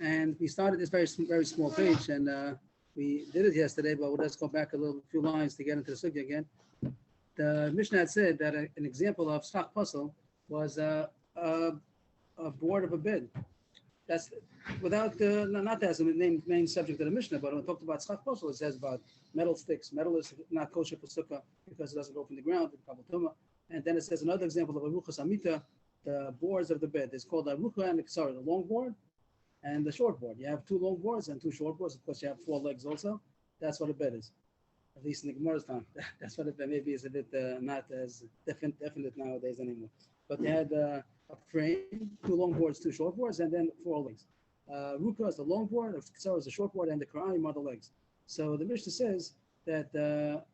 And we started this very small page, and we did it yesterday, but let's go back a few lines to get into the sugya again. The Mishnah had said that an example of schach puzzle was a board of a bed. That's without not as the main subject of the Mishnah, but when we talked about schach puzzle, it says about metal sticks. Metal is not kosher for sukkah because it doesn't go from the ground. And then it says another example of a ruchas amita, the boards of the bed. It's called a rucha and the long board and the short board. You have two long boards and two short boards. Of course, you have four legs also. That's what a bed is. At least in the Gemara's time. That's what it maybe is a bit not as definite nowadays anymore. But they had a frame, two long boards, two short boards, and then four legs. Ruka is the long board, Ksara is the short board, and the Karayim are the legs. So the Mishnah says that Ruka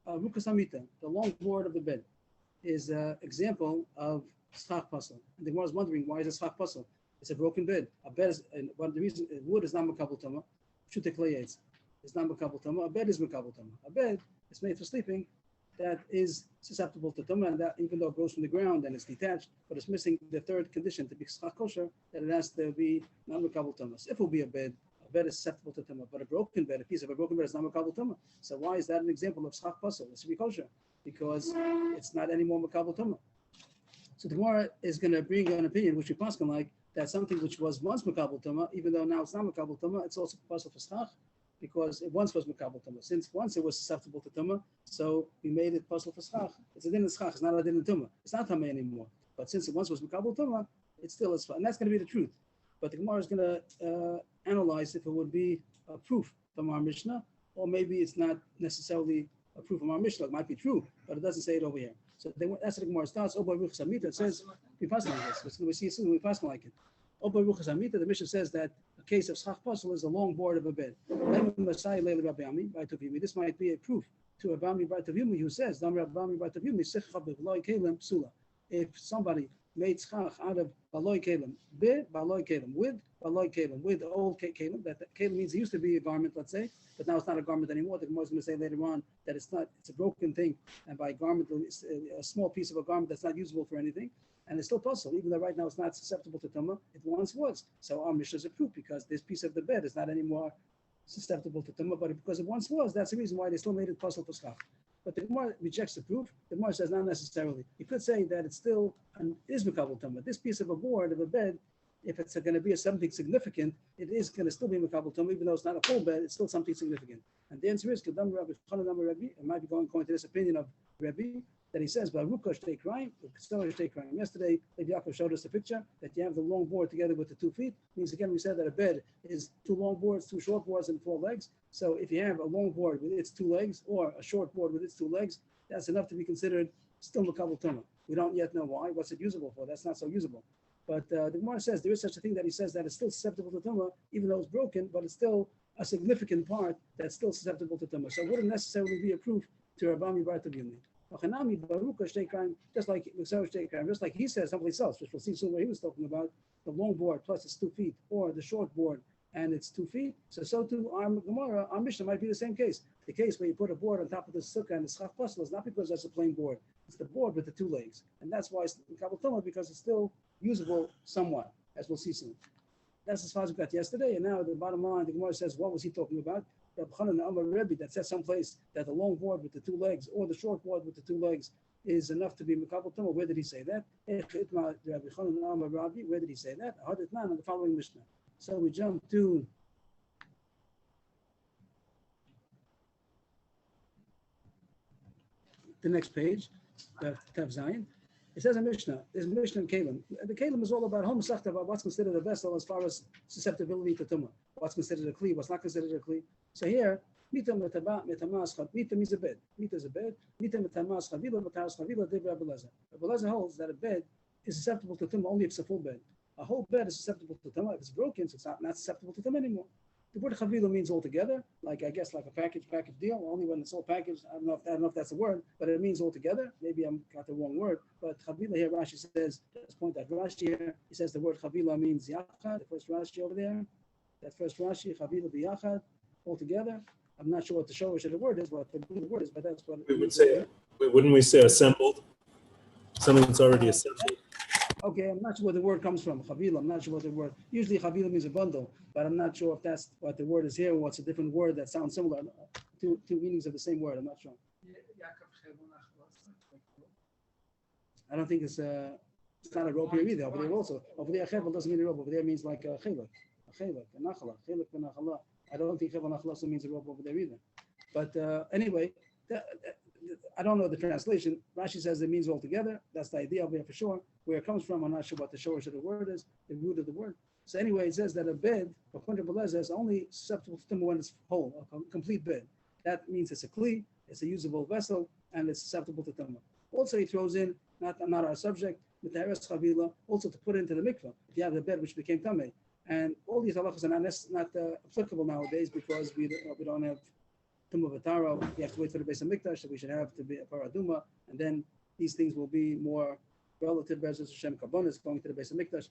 Samita, the long board of the bed, is an example of schach puzzle. And the Gemara is wondering, why is it schach puzzle? It's a broken bed. A bed is, and one of the reasons, wood is not makabel tama, shutekleyates. It's not makabel tama. A bed is makabel tama. A bed is made for sleeping. That is susceptible to tama, and that even though it grows from the ground and it's detached, but it's missing the third condition to be schach kosher, that it has to be not makabel tama. So if it will be a bed is susceptible to tama, but a piece of a broken bed is not makabel tama. So why is that an example of schach puzzle? It's to be kosher because it's not anymore makabel tama. So the Gemara is going to bring an opinion which we pass on like that something which was once makabel tama, even though now it's not makabel tama, it's also puzzle for schach, because it once was makabel tama. Since once it was susceptible to tama, so we made it puzzle for schach. It's a din in schach. It's not a din in tama. It's not tama anymore. But since it once was makabel tama, it still is, and that's going to be the truth. But the Gemara is going to analyze if it would be a proof from our Mishnah, or maybe it's not necessarily a proof from our Mishnah. It might be true, but it doesn't say it over here. So that's what the Gemara starts. It says we pass like this. We see it soon. We pass like it. The Mishnah says that a case of schach puzzle is a long board of a bed. This might be a proof to Abami Bar Tavimi who says, if somebody made schach out of baloi kelim, with old kelim, that kelim means it used to be a garment, let's say, but now it's not a garment anymore. The Gemara is going to say later on that it's a broken thing, and by garment, it's a small piece of a garment that's not usable for anything. And it's still puzzle, even though right now it's not susceptible to tuma, it once was. So our Mishnah is a proof because this piece of the bed is not anymore susceptible to tuma, but because it once was, that's the reason why they still made it puzzle for schach. But the Gemara rejects the proof. The Gemara says not necessarily. You could say that it's still is makabel tuma. This piece of a board of a bed, if it's going to be something significant, it is going to still be makabel tuma, even though it's not a full bed. It's still something significant. And the answer is Kedam Rabbi Chananam Rabbi. It might be going according to this opinion of Rabbi, that he says, Baruch Shtei Kraim, yesterday, Levi Yaakov showed us a picture that you have the long board together with the 2 feet. Means again, we said that a bed is 2 long boards, 2 short boards, and 4 legs. So if you have a long board with its 2 legs or a short board with its 2 legs, that's enough to be considered still makabel tuma. We don't yet know why. What's it usable for? That's not so usable. But the Gemara says there is such a thing that he says that it's still susceptible to tuma, even though it's broken, but it's still a significant part that's still susceptible to tuma. So it wouldn't necessarily be a proof to Rabami Bar Tavimi. Just like he says someplace else, which we'll see soon where he was talking about the long board plus its 2 feet, or the short board and it's 2 feet. So too our Gemara, our Mishnah might be the same case. The case where you put a board on top of the sukkah and the schach puzzle is not because that's a plain board. It's the board with the 2 legs, and that's why it's makabel tuma, because it's still usable somewhat, as we'll see soon. That's as far as we got yesterday, and now the bottom line, the Gemara says, what was he talking about? Rabbi Chanan Amar Rebbe that said someplace that the long board with the 2 legs or the short board with the 2 legs is enough to be makabel tuma. Where did he say that? Rabbi Chanan Amar Rabbi, where did he say that? Haditnan on the following Mishnah. So we jump to the next page, Tav Zayin. It says a Mishnah. There's Mishnah in Kalim. The Kalim is all about Masechta, about what's considered a vessel as far as susceptibility to tumah. What's considered a kli, what's not considered a kli. So here, Mita means a bed. Mita is a bed. Mita metamas chavila, metamas chavila, Rabbi Elazar. Rabbi Elazar holds that a bed is susceptible to tumah only if it's a full bed. A whole bed is susceptible to tumah. If it's broken, so it's not susceptible to tumah anymore. The word chavila means altogether, like I guess like a package deal, only when it's all packaged. I don't know if that's a word, but it means altogether. Maybe I got the wrong word. But chavila here, Rashi says, let's point out Rashi here. He says the word chavila means yachad. The first Rashi over there, that first Rashi, chavila biyachad, altogether. I'm not sure what the shorish of the word is, what the word is, but that's what we would say. Wouldn't we say assembled? Something that's already assembled. Okay, I'm not sure where the word comes from. Chavila. I'm not sure what the word. Usually, chavila means a bundle, but I'm not sure if that's what the word is here or what's a different word that sounds similar. Two meanings of the same word. I'm not sure. I don't think it's not a rope here either. Over there also. Over there, chevel doesn't mean a rope. Over there means like a chelak, a nachala, chelak v'nachala. I don't think chevel nachala also means a rope over there either. But anyway, I don't know the translation. Rashi says it means altogether. That's the idea over here for sure. Where it comes from, I'm not sure what the shorish of the word is, the root of the word. So anyway, it says that a bed, according to Beleza, is only susceptible to tumah when it's whole, a complete bed. That means it's a kli, it's a usable vessel, and it's susceptible to tumah. Also, he throws in, not our subject, mitaris chavila, also to put into the mikvah, if you have a bed which became tameh. And all these halachas are not applicable nowadays because we don't have tumah v'tara. You have to wait for the Beis Hamikdash, so we should have to be a paraduma, and then these things will be more relative versus Hashem Kabbanis going to the Beis Hamikdash,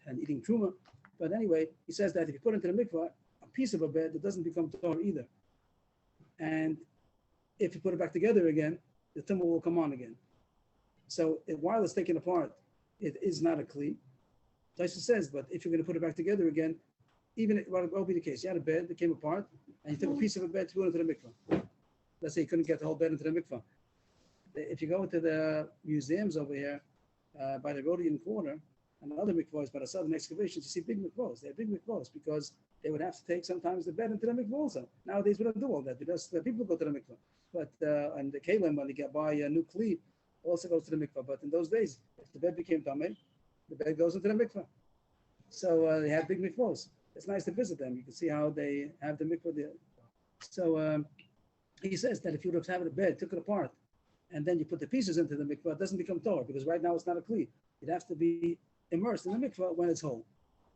and eating truma. But anyway, he says that if you put into the mikvah a piece of a bed, it doesn't become Torah either. And if you put it back together again, the tumah will come on again. So while it's taken apart, it is not a kli. Taisa says, but if you're going to put it back together again, even what will be the case? You had a bed that came apart, and you took a piece of a bed to put into the mikvah. Let's say you couldn't get the whole bed into the mikvah. If you go to the museums over here by the Rodian Quarter and other mikvahs by the southern excavations, you see big mikvahs. They're big mikvahs because they would have to take sometimes the bed into the mikvah also. Nowadays we don't do all that because the people go to the mikvah. But and the kalim, when they get by a new kli, also goes to the mikvah. But in those days, if the bed became tameh, the bed goes into the mikvah. So they have big mikvahs. It's nice to visit them. You can see how they have the mikvah there. So he says that if you would have a bed, took it apart, and then you put the pieces into the mikvah, it doesn't become Torah because right now it's not a kli. You'd have to be immersed in the mikvah when it's whole.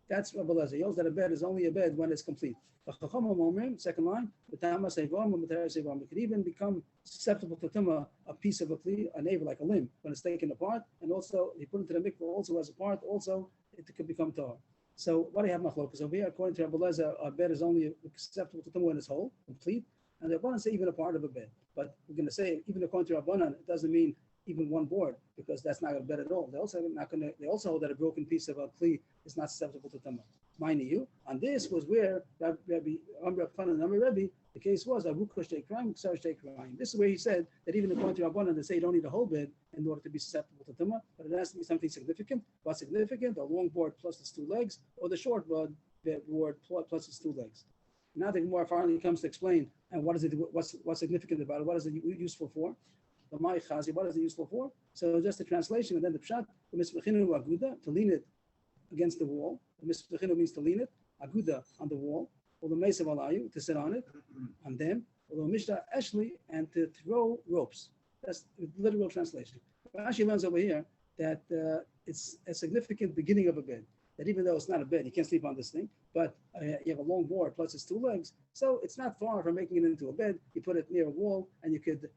That's Rabbi Lezer. He holds that a bed is only a bed when it's complete. Second line, it could even become susceptible to tumah, a piece of a kli, a navel, like a limb, when it's taken apart, and also he put it into the mikvah also as a part, also it could become Torah. So what do you have machlokas over here? According to Rabbi Lezer, a bed is only susceptible to tumah when it's whole, complete, and the Rabbanan say even a part of a bed. But we're going to say even according to Rabbanan, it doesn't mean even one board because that's not a bed at all. They also hold that a broken piece of a kli is not susceptible to tumah. Mind you, on this was where Rabbi Rebbe, the case was this is where he said that even according to Rabbanan, they say you don't need a whole bed in order to be susceptible to tumah, but it has to be something significant. What's significant? A long board plus its two legs, or the short board plus its two legs. Now the Gemara finally comes to explain and what is it? What's significant about it? What is it useful for? What is it useful for? So just the translation and then the pshat, to lean it against the wall. The means to lean it, aguda on the wall, or the mesav alayu, to sit on it, on them, or the mishta eshli, and to throw ropes. That's the literal translation. Rashi learns over here that it's a significant beginning of a bed. That even though it's not a bed, you can't sleep on this thing, but you have a long board plus its two legs, so it's not far from making it into a bed. You put it near a wall, and you could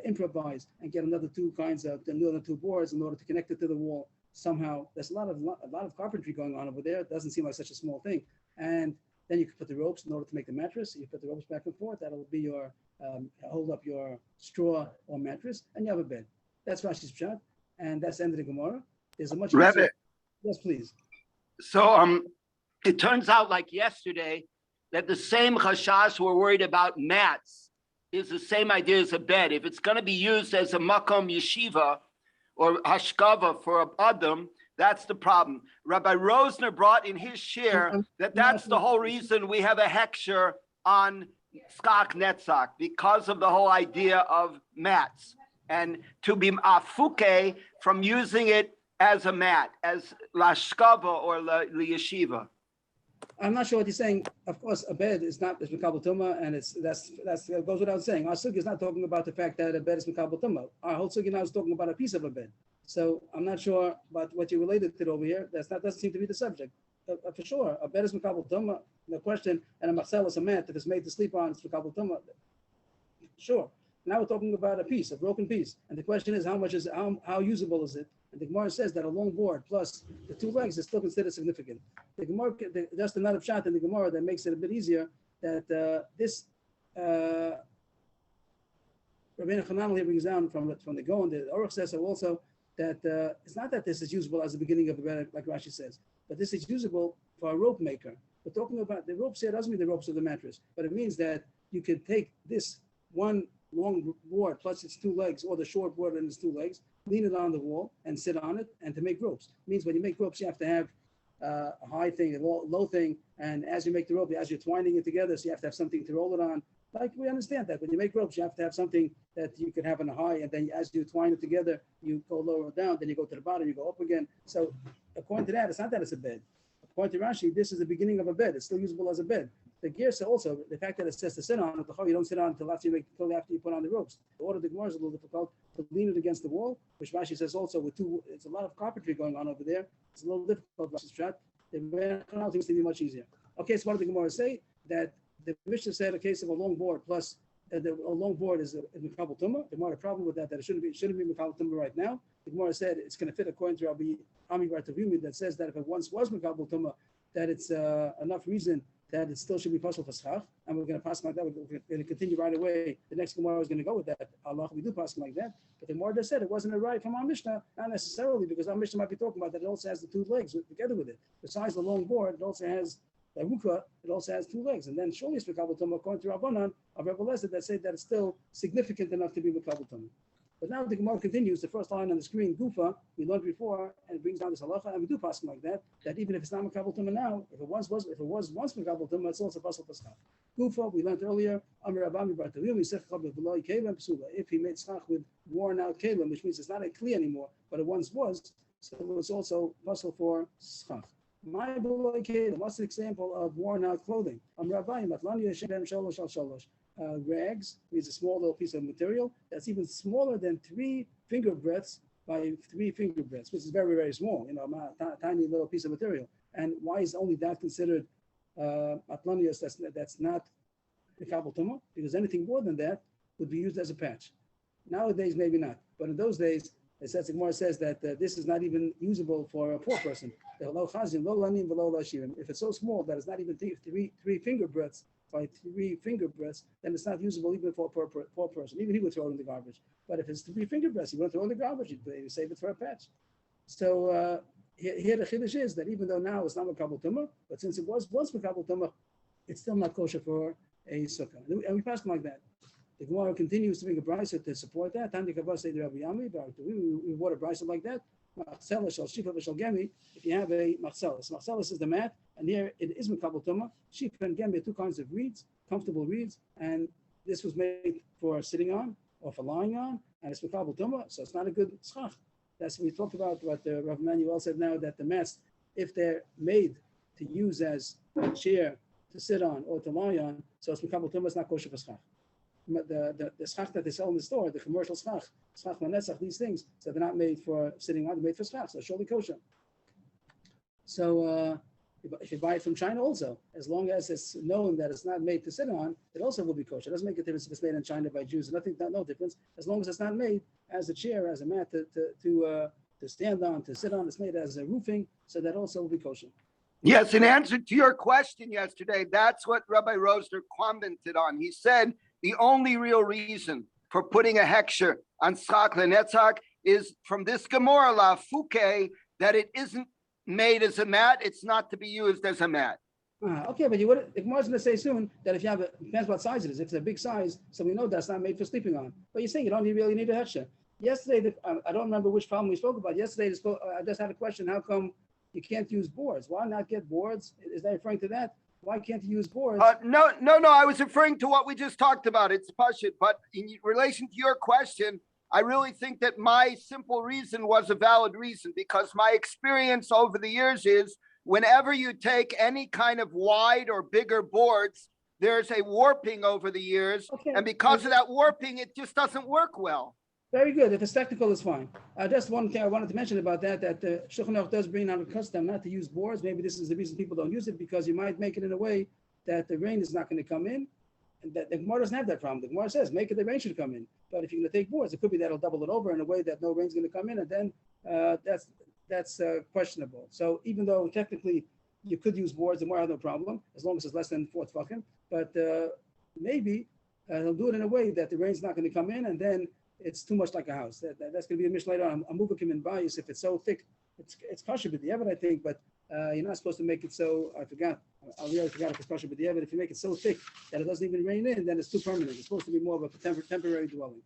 improvise and get another two boards in order to connect it to the wall somehow. There's a lot of carpentry going on over there. It doesn't seem like such a small thing. And then you can put the ropes in order to make the mattress. You put the ropes back and forth. That'll be your hold up your straw or mattress, and you have a bed. That's Rashi's pshat, and that's the end of the Gemara. There's a much Rebbe. Yes, please. So it turns out, like yesterday, that the same chashash who were worried about mats is the same idea as a bed. If it's going to be used as a makom yeshiva or hashkava for a adam, that's the problem. Rabbi Rosner brought in his share that's the whole reason we have a hechsher on skak netzach, because of the whole idea of mats, and to be afuke from using it as a mat, as lashkava or la yeshiva. I'm not sure what he's saying. Of course, a bed is not mikabel tumah, and that goes without saying. Our sugi is not talking about the fact that a bed is mikabel tumah. Our whole sugi now is talking about a piece of a bed. So I'm not sure about what you related to over here. Doesn't seem to be the subject. For sure, a bed is mikabel tumah. The question, and a machsel is a mat that is made to sleep on. It's mikabel tumah. Sure. Now we're talking about a broken piece, and the question is how usable is it? And the Gemara says that a long board plus the two legs is still considered significant. The Gemara, just another pshat in the Gemara that makes it a bit easier, that this Rabbeinu Hanan brings down from the Gaon, the Aruch says also that it's not that this is usable as the beginning of the bed, like Rashi says, but this is usable for a rope maker. We're talking about the ropes here doesn't mean the ropes of the mattress, but it means that you could take this one long board plus its two legs, or the short board and its two legs, lean it on the wall and sit on it, and to make ropes. It means when you make ropes, you have to have a high thing, a low thing, and as you make the rope, as you're twining it together, so you have to have something to roll it on. Like we understand that when you make ropes, you have to have something that you can have on a high, and then as you twine it together, you go lower or down, then you go to the bottom, you go up again. So according to that, it's not that it's a bed. According to Rashi, this is the beginning of a bed. It's still usable as a bed. The Gersa also, the fact that it says to sit on it, you don't sit on it until after you put on the ropes. The order of the Gemara is a little difficult to lean it against the wall, which Rashi says also with two, it's a lot of carpentry going on over there. It's a little difficult, Rashi's shot. The Ran seems to be much easier. Okay, so what did the Gemara say? That the Mishnah said a case of a long board plus a long board is a Mekabel Tumah. The Gemara had a problem with that it shouldn't be Mekabel Tumah right now. The Gemara said it's going to fit according to Rabbi Ami Bar Tavimi that says that if it once was Mekabel Tumah, that it's enough reason that it still should be possible for schach, and we're going to pass like that. We're going to continue right away. The next Gemara is going to go with that. Allah, we do pass like that. But the Gemara just said it wasn't a right from our Mishnah, not necessarily, because our Mishnah might be talking about that it also has the two legs together with it. Besides the long board, it also has the ruka, it also has two legs. And then surely it's Mekabel Tumah according to Rabbanan of Rebbe Lezer that say that it's still significant enough to be Mekabel Tumah. But now the Gemara continues, the first line on the screen, Gufa, we learned before, and it brings down this halacha, and we do pass like that, that even if it's not Mekabel Tumah now, if it was once Mekabel Tumah, it's also possible for schach. Gufa, we learned earlier, Amir Abami Bar Tavim, if he made schach with worn out kelim, which means it's not a kli anymore, but it once was, so it was also possible for schach. My what's the example of worn out clothing? Rags is a small little piece of material that's even smaller than 3 finger breadths by 3 finger breadths, which is very, very small, tiny little piece of material. And why is only that considered atlanius that's not Mekabel Tumah? Because anything more than that would be used as a patch. Nowadays, maybe not. But in those days, the Gemara says that this is not even usable for a poor person. If it's so small that it's not even three finger breadths by 3 finger breadths, then it's not usable even for a poor person. Even he would throw it in the garbage. But if it's 3 finger breadths, he won't throw it in the garbage. You save it for a patch. So here the chiddush is that even though now it's not Mekabel Tumah, but since it was once Mekabel Tumah, it's still not kosher for a sukkah. And we pass like that. The Gemara continues to bring a brisa to support that. We bought a brisa like that. If you have a machzelis. Machzelis is the mat, and here it is Mekabel Tumah. Shifa and Gembe are 2 kinds of reeds, comfortable reeds, and this was made for sitting on or for lying on, and it's Mekabel Tumah, so it's not a good schach. That's what we talked about, what Rav Manuel said now, that the mats, if they're made to use as a chair to sit on or to lie on, so it's Mekabel Tumah, it's not kosher for schach. The schach that they sell in the store, the commercial schach manetzach, these things, so they're not made for sitting on, they're made for schach, so surely kosher. So if you buy it from China also, as long as it's known that it's not made to sit on, it also will be kosher. It doesn't make a difference if it's made in China by Jews, no difference, as long as it's not made as a chair, as a mat to stand on, to sit on, it's made as a roofing, so that also will be kosher. Yes, in answer to your question yesterday, that's what Rabbi Rosner commented on. He said the only real reason for putting a heksher on schach lenetzach is from this Gemara la fuke that it isn't made as a mat, it's not to be used as a mat. Okay, but the Gemara is going to say soon that if you have depends what size it is. If it's a big size, so we know that's not made for sleeping on. But you're saying you don't really need a heksher. Yesterday, I don't remember which problem we spoke about. Yesterday, I just had a question: how come you can't use boards? Why not get boards? Is that referring to that? Why can't you use boards? No. I was referring to what we just talked about. It's pashut, but in relation to your question, I really think that my simple reason was a valid reason, because my experience over the years is whenever you take any kind of wide or bigger boards, there's a warping over the years. Okay. And because of that warping, it just doesn't work well. Very good. If it's technical, it's fine. Just one thing I wanted to mention about that Shulchan Aruch does bring on a custom not to use boards. Maybe this is the reason people don't use it, because you might make it in a way that the rain is not going to come in. And that the Gemara doesn't have that problem. The Gemara says, make it the rain should come in. But if you're going to take boards, it could be that'll double it over in a way that no rain's going to come in, and then that's questionable. So even though technically you could use boards, the Gemara has no problem, as long as it's less than 4 tefachim. But maybe he'll do it in a way that the rain's not going to come in, and then it's too much like a house. That's going to be a mission later on. A muvakim in bayis, if it's so thick, it's kosher b'diavad, I think, but you're not supposed to make it so. I really forgot if it's kosher b'diavad. If you make it so thick that it doesn't even rain in, then it's too permanent. It's supposed to be more of a temporary dwelling.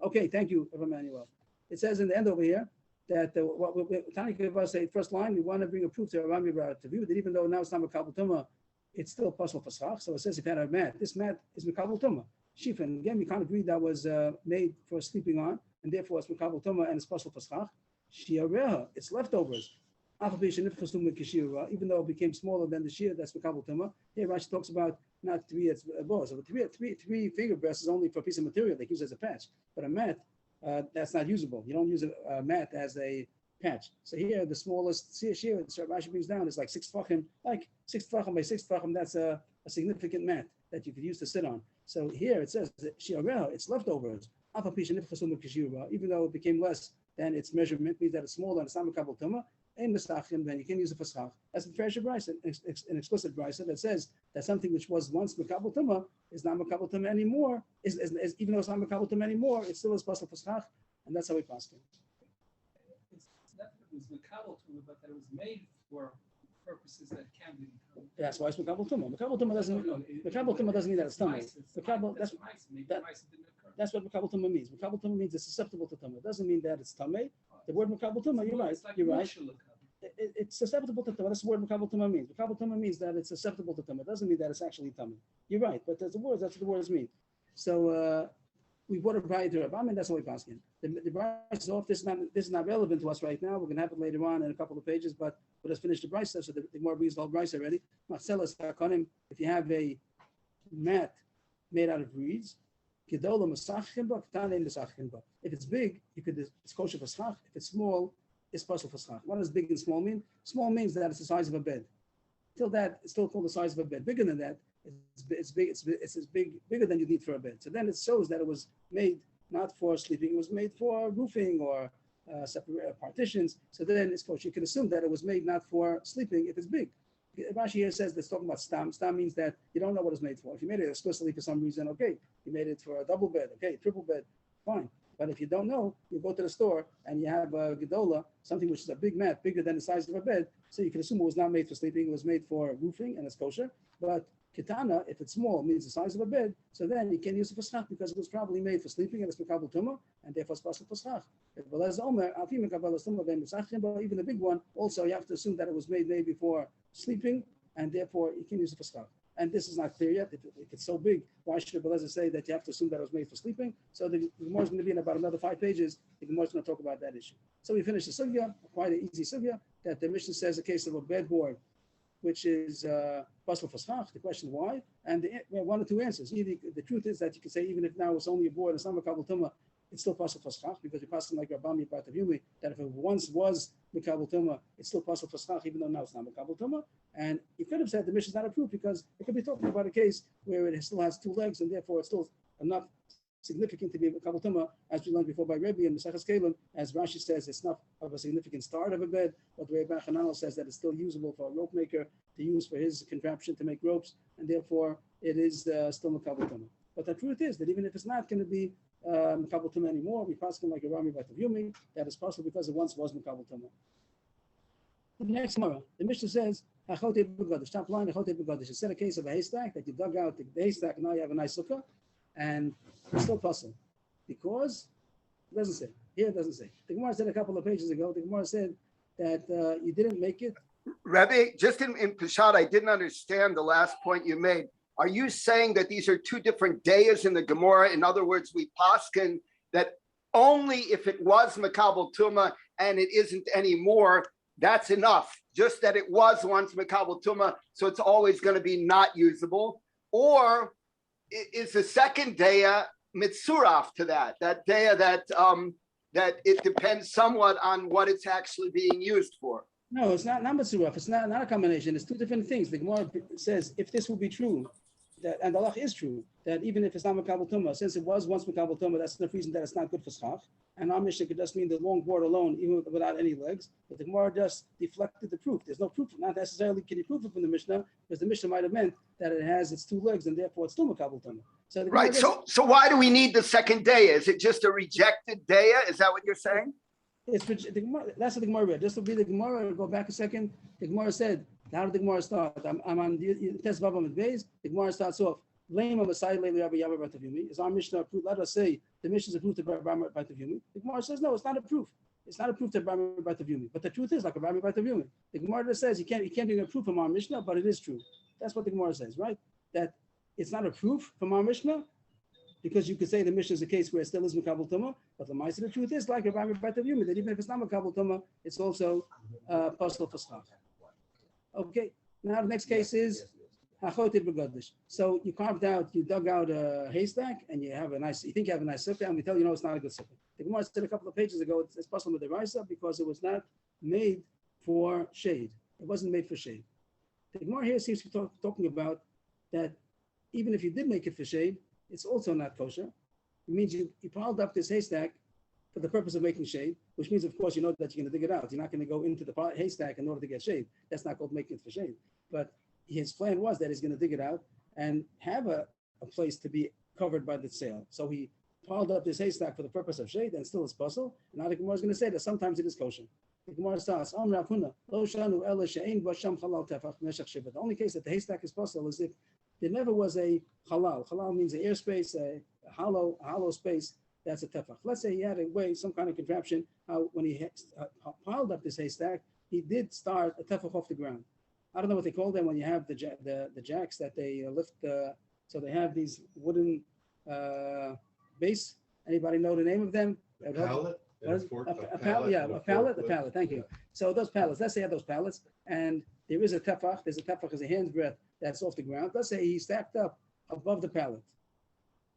Okay, thank you, Emmanuel. It says in the end over here that Tani Kavah say first line, we want to bring a proof to Rami to view that even though now it's not Makabal Tumah, it's still possible for schach. So it says if you had a mat, this mat is Makabal Tumah. Shifan, again, we can't agree that was made for sleeping on, and therefore it's Makabal Tumah and it's possible for schach. Shiareha, it's leftovers. Even though it became smaller than the shear, that's Makabal Tumah. Here Rashi talks about not three balls. So three finger breasts is only for a piece of material they use as a patch. But a mat, that's not usable. You don't use a mat as a patch. So here, the smallest shear Rashi brings down is like 6 tefachim, by 6 tefachim. That's a significant mat that you could use to sit on. So here it says shiareh, it's leftovers. Even though it became less than its measurement, means that it's smaller and it's not Makabal Tumah. Then you can use it for schach. That's a fresh brisa, an explicit brisa that says that something which was once Makabal Tumah is not Makabal Tumah anymore. Even though it's not Makabal Tumah anymore, it still is possible for schach, and that's how we pass it. It's not that it was Makabal Tumah, but that it was made for purposes that can be. Yeah, that's why it's Makabal Tumah. Makabal Tumah doesn't mean that it's tumah. That's what Makabal Tumah means. Makabal Tumah means it's susceptible to tumah. It doesn't mean that it's tumah. The word Makabal Tumah, you're right. You're right. It's susceptible to tumah. That's the word Makabal Tumah means. Makabal Tumah means that it's susceptible to tumah. It doesn't mean that it's actually tumah. You're right, but that's what the words mean. So we brought a bride to Rabban, and that's what we pass in. The bride is off. This is not relevant to us right now. We're going to have it later on in a couple of pages, but we'll just finish the bride stuff. So the more brings the whole bride already. If you have a mat made out of reeds, if it's big, it's kosher for schach. If it's small, it's possible for schach. What does big and small mean? Small means that it's the size of a bed. Till that, it's still called the size of a bed. Bigger than that, it's bigger than you need for a bed. So then it shows that it was made not for sleeping, it was made for roofing or separate partitions. So then it's kosher. You can assume that it was made not for sleeping if it's big. Rashi here says that's talking about stam. Stam means that you don't know what it's made for. If you made it explicitly for some reason, okay. You made it for a double bed, okay, triple bed, fine. But if you don't know, you go to the store and you have a gedola, something which is a big mat, bigger than the size of a bed. So you can assume it was not made for sleeping. It was made for roofing and it's kosher. But kitana, if it's small, means the size of a bed. So then you can't use it for schach because it was probably made for sleeping and it's Makabal Tumah and therefore it's possible for schach. But even the big one, also you have to assume that it was made maybe for sleeping and therefore you can use it for schach. And this is not clear yet. If it's so big, why should Belezer say that you have to assume that it was made for sleeping? So the Gemara is going to be in about another 5 pages. The Gemara is going to talk about that issue. So we finish the sugya, quite an easy sugya, that the Mishnah says a case of a bedboard, which is possible for schach. The question why? And we have 1 or 2 answers. Either, the truth is that you can say even if now it's only a board, it's not Makabal Tumah, it's still possible for schach because you're passing like Rabbami Batavumi, that if it once was Makabal Tumah, it's still possible for schach, even though now it's not Makabal Tumah. And you could have said the Mishnah is not approved because it could be talking about a case where it still has 2 legs and therefore it's still enough significant to be Makabal Tumah, as we learned before by Rebbe and Maseches Kelim, as Rashi says, it's not of a significant start of a bed, but Rebbe Chananel says that it's still usable for a rope maker to use for his contraption to make ropes, and therefore it is still Makabal Tumah. But the truth is that even if it's not going to be Makabal Tumah anymore, we pass him like a Rami Batavumi, that is possible because it once was Makabal Tumah. The next Gemara, the Mishnah says, top line, it's a case of a haystack that you dug out the haystack, and now you have a nice sukkah, and it's still possible because it doesn't say. Here it doesn't say. The Gemara said a couple of pages ago, the Gemara said that you didn't make it. Rebbe, just in Peshat, I didn't understand the last point you made. Are you saying that these are 2 different dayas in the Gemara? In other words, we paskin that only if it was Makabal Tumah and it isn't anymore, that's enough. Just that it was once Makabal Tumah, so it's always going to be not usable. Or is the second daya mitzuraf to that daya that it depends somewhat on what it's actually being used for? No, it's not mitzuraf. It's not a combination. It's 2 different things. The Gemara says if this will be true, that, and the halach is true, that even if it's not Makabal Tumah, since it was once Makabal Tumah, that's enough reason that it's not good for schach. And our Mishnah could just mean the long board alone, even without any legs. But the Gemara just deflected the proof. There's no proof. Not necessarily can you prove it from the Mishnah, because the Mishnah might have meant that it has its two legs, and therefore it's still Makabal Tumah. So the Gemara Right, just- so why do we need the second daya? Is it just a rejected daya? Is that what you're saying? It's the Gemara, that's what the Gemara read. Just to be the Gemara, go back a second. The Gemara said, how did the Gemara start? I'm on the test Vavam and Beis. The Gemara starts off, Lame of a side Leili Rabbi Yabba Batavimi. Is our Mishnah approved? Let us say the Mishnah is approved to Rabbi Batavimi. The Gemara says, no, it's not a proof. It's not a proof to Rabbi Batavimi. But the truth is like a Rabbi Batavimi. The Gemara just says you can't bring a proof from our Mishnah, but it is true. That's what the Gemara says, right? That it's not a proof from our Mishnah, because you could say the Mishnah is a case where it still is Makabal Tumah, but the truth is like Rabbi Batavimi, that even if it's not Makabal Tumah, it's also Pasal for Schach. Okay, now the next case is Hachotit Begodish. So you dug out a haystack, and you think you have a nice sukkah, and we tell you, no, it's not a good sukkah. The Gemara said a couple of pages ago, it's possible with the Raisa because it was not made for shade. It wasn't made for shade. The Gemara here seems to be talking about that even if you did make it for shade, it's also not kosher. It means you piled up this haystack for the purpose of making shade, which means, of course, you know that you're going to dig it out. You're not going to go into the haystack in order to get shade. That's not called making it for shade. But his plan was that he's going to dig it out and have a place to be covered by the sail. So he piled up this haystack for the purpose of shade, and still it's puzzle. And now the Gemara is going to say that sometimes it is kosher. The Gemara says, the only case that the haystack is puzzle is if there never was a halal. Halal means an airspace, a hollow space. That's a tefach. Let's say he had a way, some kind of contraption. When he piled up this haystack, he did start a tefach off the ground. I don't know what they call them when you have the jacks that they lift. So they have these wooden base. Anybody know the name of them? A pallet? A pallet. Thank you. So those pallets. Let's say you have those pallets, and there is a tefach. There's a tefach as a hand's breadth that's off the ground. Let's say he stacked up above the pallet,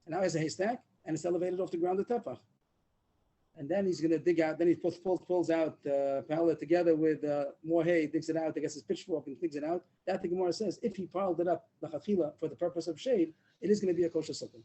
and now he has a haystack, and it's elevated off the ground the tefach. And then he's going to dig out. Then he pulls out the pallet together with more hay, digs it out. I guess his pitchfork and digs it out. That the Gemara says if he piled it up l'chachila for the purpose of shade, it is going to be a kosher sukkah.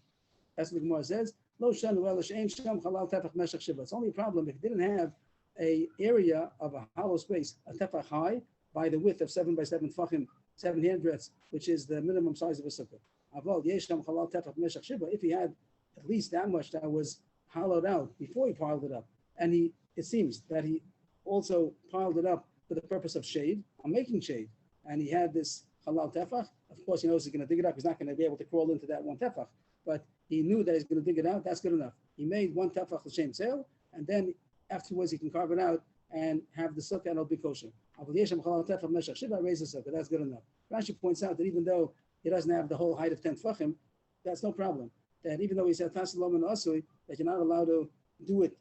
That's what the Gemara says. Lo shanu elash ein sham halal tefach meshach shiva. It's only a problem if it didn't have a area of a hollow space, a tefach high by the width of 7 by 7 tefachim, 7 handbreadths, which is the minimum size of a sukkah. Aval yesham halal tefach meshach shiva. If he had at least that much that was hollowed out before he piled it up, and it seems that he also piled it up for the purpose of shade, I'm making shade, and he had this halal tefach. Of course, he knows he's going to dig it up. He's not going to be able to crawl into that one tefach, but he knew that he's going to dig it out. That's good enough. He made one tefach l'shem tzel, and then afterwards he can carve it out and have the sukkah, and it'll be kosher. Raise the sukkah. That's good enough. Rashi points out that even though he doesn't have the whole height of 10 tefachim, that's no problem. That even though he said tasalom and asui, that you're not allowed to do it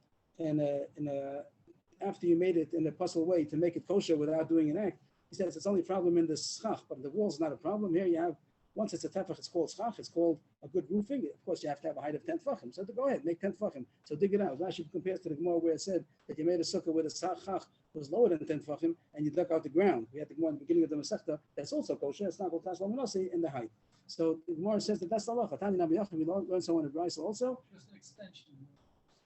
after you made it in a puzzle way to make it kosher without doing an act. He says it's only a problem in the schach, but the wall's not a problem. Here you have, once it's a tefach, it's called schach, it's called a good roofing. Of course, you have to have a height of 10 tefachim. So go ahead, make 10 tefachim. So dig it out. Rashi compares to the Gemara where it said that you made a sukkah with a schach was lower than 10 tefachim and you dug out the ground. We had the Gemara in the beginning of the Masechta. That's also kosher. It's not called tasalom and asui in the height. So the Gemara says that that's the halacha. Tani Nabi Yachim, we learn so in the Brisa also. Just an extension.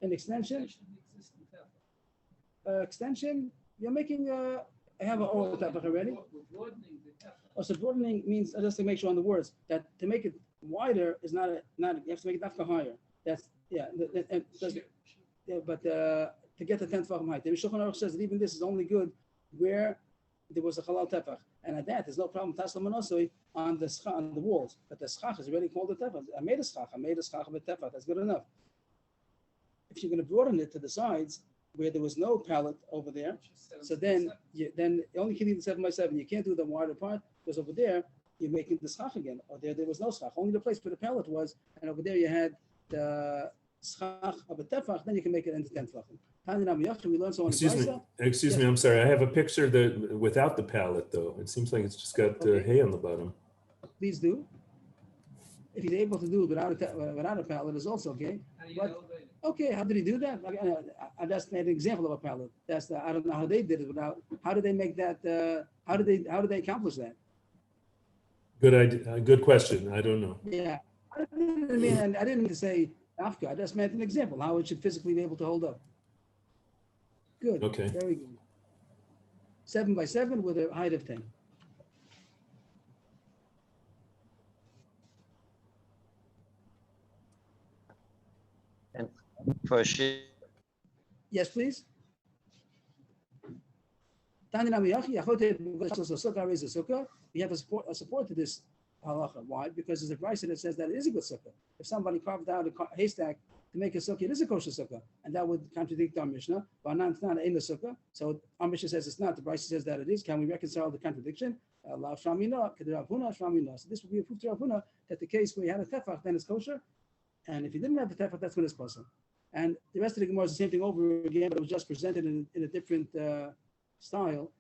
An extension? Extension of the existing tefach. Extension, you're making I have an oral tefach already. We're broadening the tefach. Oh, so broadening means, just to make sure on the words, that to make it wider is not you have to make it dafka higher. That's, yeah. But to get the 10th tefach height. The Shulchan Aruch says that even this is only good where there was a halal tefach. And at that, there's no problem, taslam and asui, on the walls. But the schach is already called a tefach. I made a schach of a tefach. That's good enough. If you're going to broaden it to the sides, where there was no pallet over there, so then only can do the 7 by 7. You can't do the wider part because over there you're making the schach again. Or there was no schach. Only the place where the pallet was, and over there you had the schach of a tefach. Then you can make it into 10 tefachim. We learn so on. Excuse me. I'm sorry. I have a picture that without the pallet though. It seems like it's just got hay on the bottom. Please do. If he's able to do it without a pallet, is also okay. How do you But- elevate it? Okay, how did he do that? I just made an example of a pallet. I don't know how they did it without. How did they make that? How did they accomplish that? Good idea, good question. I don't know. Yeah. I didn't mean to say Afka. I just meant an example, how it should physically be able to hold up. Good. Okay. Very good. 7 by 7 with a height of 10. For she, Yes, please. We have a support to this halacha. Why? Because there's a price that says that it is a good sukkah. If somebody carved out a haystack to make a sukkah, it is a kosher sukkah, and that would contradict our Mishnah. But not, it's not in the sukkah. So our Mishnah says it's not. The price says that it is. Can we reconcile the contradiction? So this would be a proof to Rav Huna that the case where you had a tefach, then it's kosher, and if you didn't have a tefach, that's when it's possible. And the rest of the Gemara is the same thing over again, but it was just presented in a different style.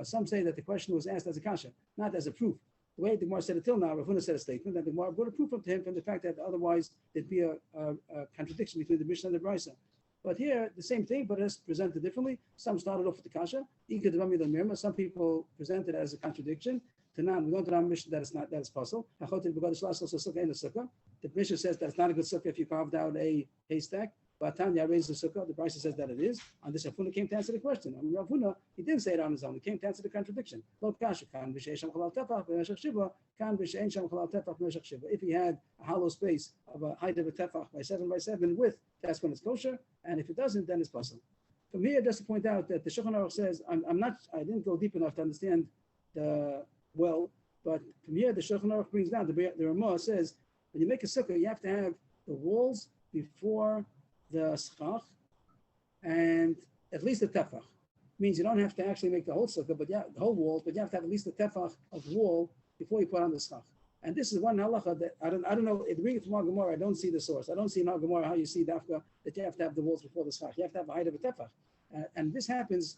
Some say that the question was asked as a kasha, not as a proof. The way the Gemara said it till now, Rav Huna said a statement, and the Gemara brought a proof up to him from the fact that otherwise there'd be a contradiction between the Mishnah and the Brisa. But here, the same thing, but it's presented differently. Some started off with the kasha. Some people present it as a contradiction. We don't know Mishnah that it's not, that it's possible. The Mishnah says that it's not a good sukkah if you carved out a haystack. But Tanya raised the sukkah. The Brisa says that it is. And this Rav Huna came to answer the question. And Rav Huna, he didn't say it on his own. He came to answer the contradiction. If he had a hollow space of a height of a tefach by 7 by 7 width, that's when it's kosher. And if it doesn't, then it's possible. From here, just to point out that the Shulchan Aruch says, I didn't go deep enough to understand but from here, the Shulchan Aruch brings down, the Ramah says, when you make a sukkah, you have to have the walls before the schach and at least the tefach. Means you don't have to actually make the whole sukkah, but the whole wall, but you have to have at least the tefach of wall before you put on the schach. And this is one halacha that I don't know. It reading from our Gemara, I don't see the source. I don't see in our Gemara how you see dafka that you have to have the walls before the schach. You have to have a height of a tefach, and this happens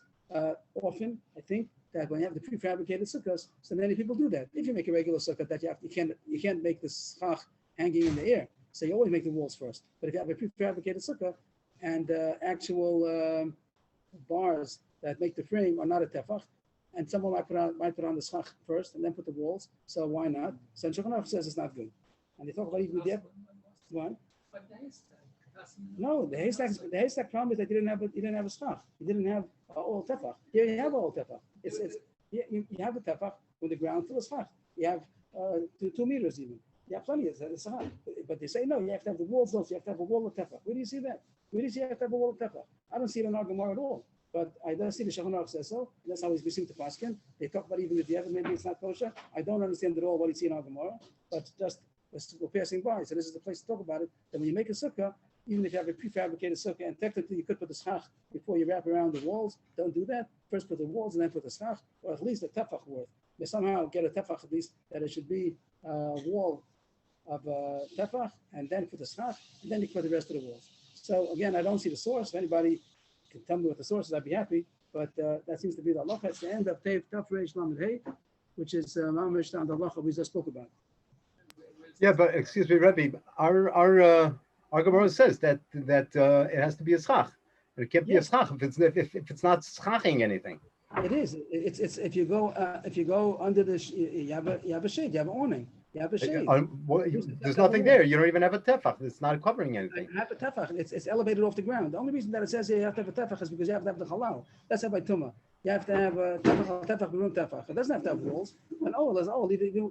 often. I think that when you have the prefabricated sukkahs, so many people do that. If you make a regular sukkah, that you can't make the schach hanging in the air. So you always make the walls first. But if you have a prefabricated sukkah and actual bars that make the frame are not a tefach, and someone might put on the schach first and then put the walls. So why not? So Shulchan Aruch says it's not good. And they talk about even the one. No, the haystack problem is that you didn't have a schach. You didn't have all tefach. Here you have all tefach. You have a tefach with the ground full of schach. You have 2 meters even. You have plenty of schach. But they say no, you have to have the walls also. You have to have a wall of tefach. Where do you see that? Where do you see you have to have a wall of tefach? I don't see it in our Gemara at all. But I don't see the Shulchan Aruch says so. That's how we seem to paskin. They talk about even if you have it, maybe it's not kosher. I don't understand at all what you see in our Gemara, but just we're passing by. So this is the place to talk about it. That when you make a sukkah, even if you have a prefabricated sukkah, and technically you could put the schach before you wrap around the walls, don't do that. First put the walls and then put the schach, or at least a tefach worth. They somehow get a tefach at least that it should be a wall of tefach, and then put the schach, and then you put the rest of the walls. So again, I don't see the source. If anybody can tell me what the source is, I'd be happy. But that seems to be the halacha. It's the end of Taf Reish Lamed Hey, which is mamish down the halacha we just spoke about. Yeah, but excuse me, Rebbe, our Gemara says that it has to be a schach. It can't be a schach if it's not schaching anything. It is. It's if you go under the you have a shade, you have an awning. You have a shade. There's nothing there. You don't even have a tefach. It's not covering anything. You have a tefach. It's elevated off the ground. The only reason that it says here you have to have a tefach is because you have to have the halal. That's by Tumah. You have to have a tefach room tefach. It doesn't have to have walls. And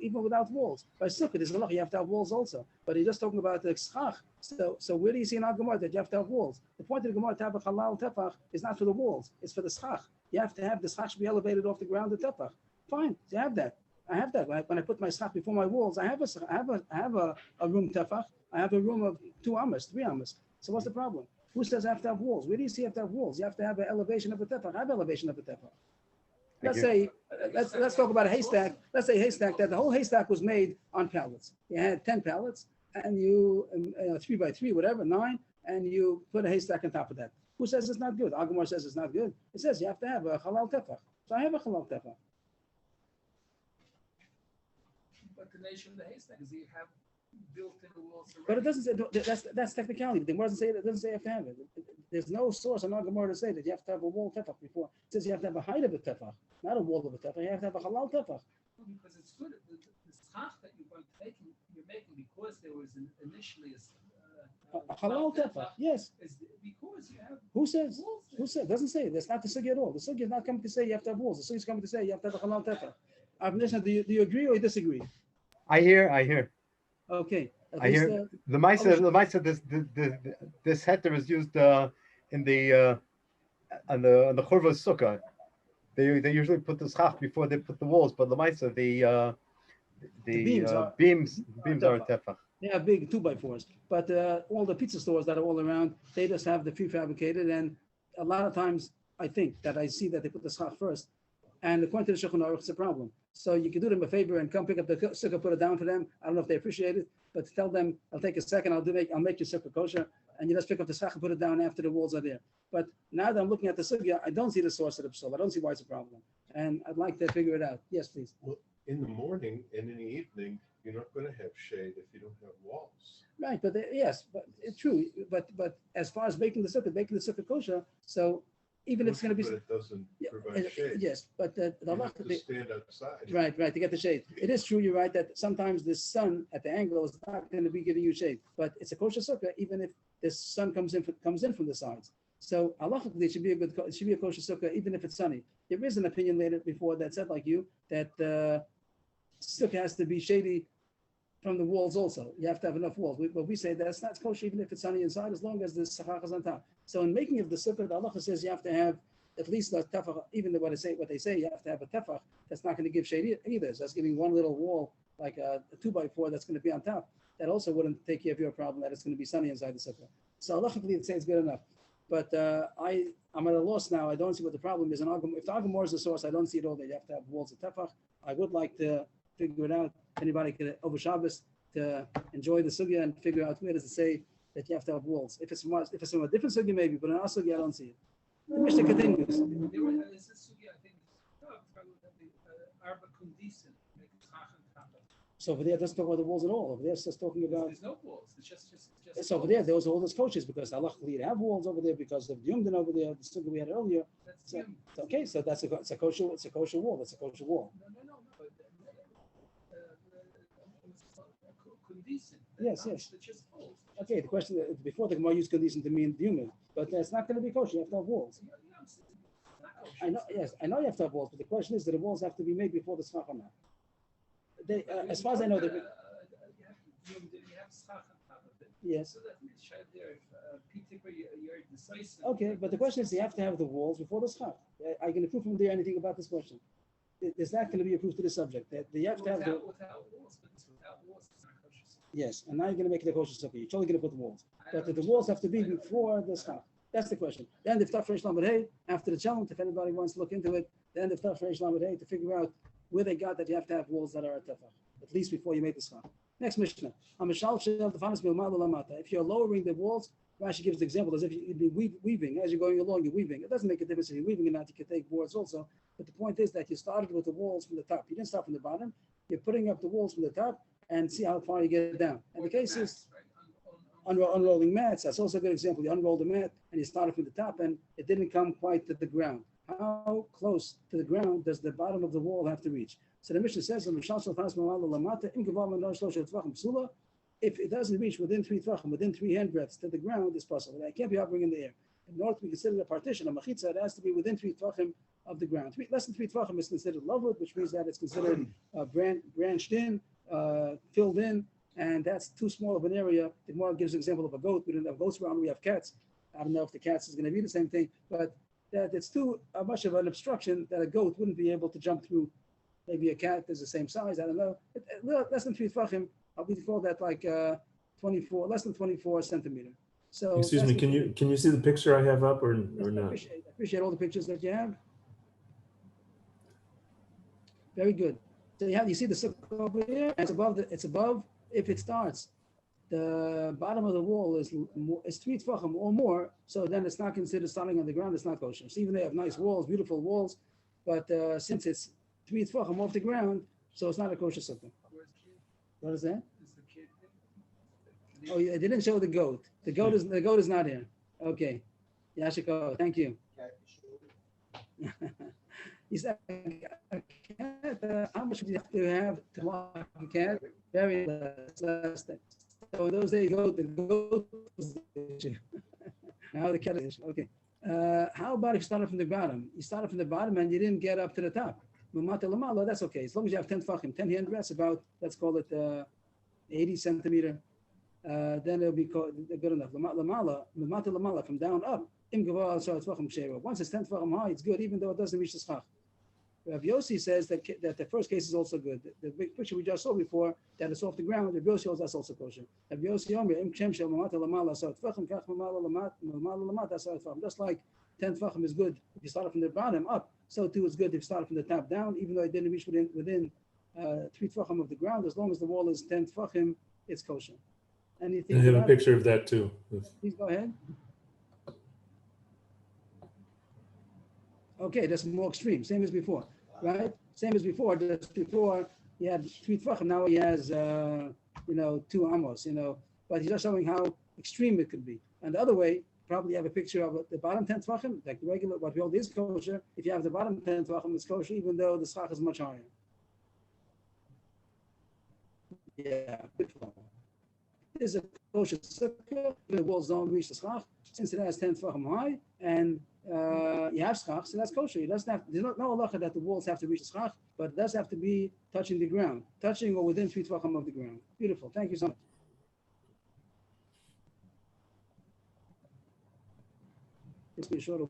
even without walls. By sukkah, there's a lot. You have to have walls also. But he's just talking about the schach. So where do you see in our Gemara that you have to have walls? The point of the Gemara to have a halal tefach is not for the walls. It's for the schach. You have to have the schach be elevated off the ground. The tefach. Fine. You have that. I have that. When I put my schach before my walls, I have a room tefach. I have a room of 2 amas, 3 amas. So what's the problem? Who says I have to have walls? Where do you see you have to have walls? You have to have an elevation of a tefach. I have elevation of a tefach. Let's talk about a haystack. Let's say a haystack that the whole haystack was made on pallets. You had 10 pallets and you 3 by 3, whatever, 9, and you put a haystack on top of that. Who says it's not good? Agamar says it's not good. It says you have to have a halal tefach. So I have a halal tefach. But the nation of the haystack is you have built-in walls. But it doesn't say that's technicality. The Gemara doesn't say it doesn't say you have to have it. There's no source in our Gemara to say that you have to have a wall tefach before. It says you have to have a height of a tefach, not a wall of a tefach. You have to have a halal tefach. Because it's good. initially is. A halal tefach, yes. Is because you have. Who says? walls there. Who said? Doesn't say. That's not the sugya at all. The sugya is not coming to say you have to have walls. The sugya is coming to say you have to have a halal tefach. Mishnah, do you agree or you disagree? I hear. Okay. At I least, hear. The Maisa, this heter is used in the on the Churva Sukkah. They usually put the schach before they put the walls, but the Maisa, the beams are- beams are a tefach. They have big 2x4s, but all the pizza stores that are all around, they just have the prefabricated. And a lot of times, I think that I see that they put the schach first, and according to the Shulchan Aruch, it's a problem. So you can do them a favor and come pick up the sukkah, put it down for them. I don't know if they appreciate it, but tell them I'll take a second, I'll make your sukkah kosher, and you just pick up the schach and put it down after the walls are there. But now that I'm looking at the sugya, I don't see the source of the psul. I don't see why it's a problem, and I'd like to figure it out. Yes, please. In the morning and in the evening, you're not going to have shade if you don't have walls. Right, but yes, but it's true. But as far as making the sukkah kosher, so even if it's going to be But it doesn't yeah, provide shade. yes, but the You have halacha- to stand outside. right, to get the shade. It is true. You're right that sometimes the sun at the angle is not going to be giving you shade, but it's a kosher sukkah even if the sun comes in from the sides. So halachically, it should be a kosher sukkah even if it's sunny. There is an opinion later before that said like you that sukkah has to be shady from the walls also. You have to have enough walls. But we say that's not kosher even if it's sunny inside, as long as the sachach is on top. So in making of the sukkah, the halacha says you have to have at least a tefach, even what they say, you have to have a tefach that's not going to give shade either. So that's giving one little wall, like a 2x4 that's going to be on top. That also wouldn't take care of your problem that it's going to be sunny inside the sukkah. So halachically, it says good enough. But I'm at a loss now. I don't see what the problem is. And if the Agamor is the source, I don't see it all there. You have to have walls of tefach. I would like to figure it out. If anybody could over Shabbos to enjoy the sugya and figure out where does it say that you have to have walls. If it's from a different sugya maybe, but in our sugya I don't see it. The Mishnah continues. There is a sugya, I think, Arba Kundisen, make schach and tefach. So over there, it doesn't talk about the walls at all. Over there, it's just talking about. There's no walls. It's just. So over there, those are all those coaches because Allah you have walls over there because of the Yumdin over there, the sugya we had earlier. That's So, him. okay, so it's a kosher wall. That's a kosher wall. No. But Kundisen. Yes. It's just walls. Okay, the question before the Gemara used condition to mean human, but it's not going to be kosher. You have to have walls. I know. Yes, I know you have to have walls, but the question is, do the walls have to be made before the schach or not? They, as far as I know, they. You have schach on top of it. Yes. So that means there, if you're decisive. Okay, but the question is, you have to have the walls before the schach. I can prove from there anything about this question. There's not going to be a proof to the subject that you have to have the. Without walls, but without walls, it's not kosher. Yes, and now you're going to make it a kosher sukkah. You're totally going to put the walls, but the walls have to be before the schach. That's the question. Then the Taf Reish Lamed Hey, after the challenge, if anybody wants to look into it, then the Taf Reish Lamed Hey to figure out where they got that you have to have walls that are at tefach, at least before you make the schach. Next Mishnah. If you're lowering the walls, Rashi gives the example as if you'd be weaving. As you're going along, you're weaving. It doesn't make a difference if you're weaving or not. You can take boards also. But the point is that you started with the walls from the top. You didn't start from the bottom. You're putting up the walls from the top and see how far you get down. And the case is unrolling mats. That's also a good example. You unroll the mat and you started from the top and it didn't come quite to the ground. How close to the ground does the bottom of the wall have to reach? So the Mishnah says, if it doesn't reach within 3 tvachim, within 3 handbreadths to the ground, it's possible. It can't be hovering in the air. In order to be considered a partition, a machitza, it has to be within 3 tvachim of the ground. Less than 3 tvachim is considered lovewood, which means that it's considered branched in, filled in, and that's too small of an area. The Gemara gives an example of a goat. We don't have goats around, we have cats. I don't know if the cats is going to be the same thing, but that it's too much of an obstruction that a goat wouldn't be able to jump through. Maybe a cat is the same size, I don't know. Less than 3 tvachim, we call that like 24, less than 24 centimeter. So Excuse me, can you see the picture I have up or not? I appreciate all the pictures that you have. Very good. So you see the sukkah over here, and it's above. If it starts, the bottom of the wall is 3 tvachim or more, so then it's not considered starting on the ground. It's not kosher. So even they have nice walls, beautiful walls, but since it's 3 tvachim off the ground, so it's not a kosher sukkah. What is that? Oh, yeah, they didn't show the goat. The goat is not here. Okay, Yashiko, thank you. He said, a cat, how much do you have to walk a cat? Very less than So in those days, the goat was the issue. Now the cat is the issue. Okay. How about if you started from the bottom? You started from the bottom and you didn't get up to the top. Mamata lamala, that's okay. As long as you have 10 tfachim, 10 handrails, about, let's call it 80 centimeter, then it'll be good enough. Mamata lamala, from down up. Once it's 10 tfachim high, it's good, even though it doesn't reach the schach. Rav Yossi says that the first case is also good. The big picture we just saw before, that it's off the ground, Rav Yossi holds that's also kosher. Rav Yossi Omer, im kshem shel mamata lamala asar tfachim, kach mamala lamata asar tfachim. Just like 10 tfachim is good if you start from the bottom up, so too it's good if you start from the top down, even though it didn't reach within 3 tfachim of the ground. As long as the wall is 10 tfachim, it's kosher. Anything? I have a about it? picture of that too. Please go ahead. Okay, that's more extreme, same as before, right? Same as before. Just before he had 3 tfachim, now he has 2 amos, But he's just showing how extreme it could be. And the other way, probably have a picture of the bottom 10 tfachim, like regular what we hold is kosher. If you have the bottom 10 tfachim, it's kosher, even though the schach is much higher. Yeah, good one. This is a kosher sukkah. The walls don't reach the schach, since it has 10 tfachim high, and you have schach, so that's kosher. It doesn't have, there's no halacha that the walls have to reach the schach, but it does have to be touching the ground, touching or within 3 tfachim of the ground. Beautiful. Thank you so much. It's be short of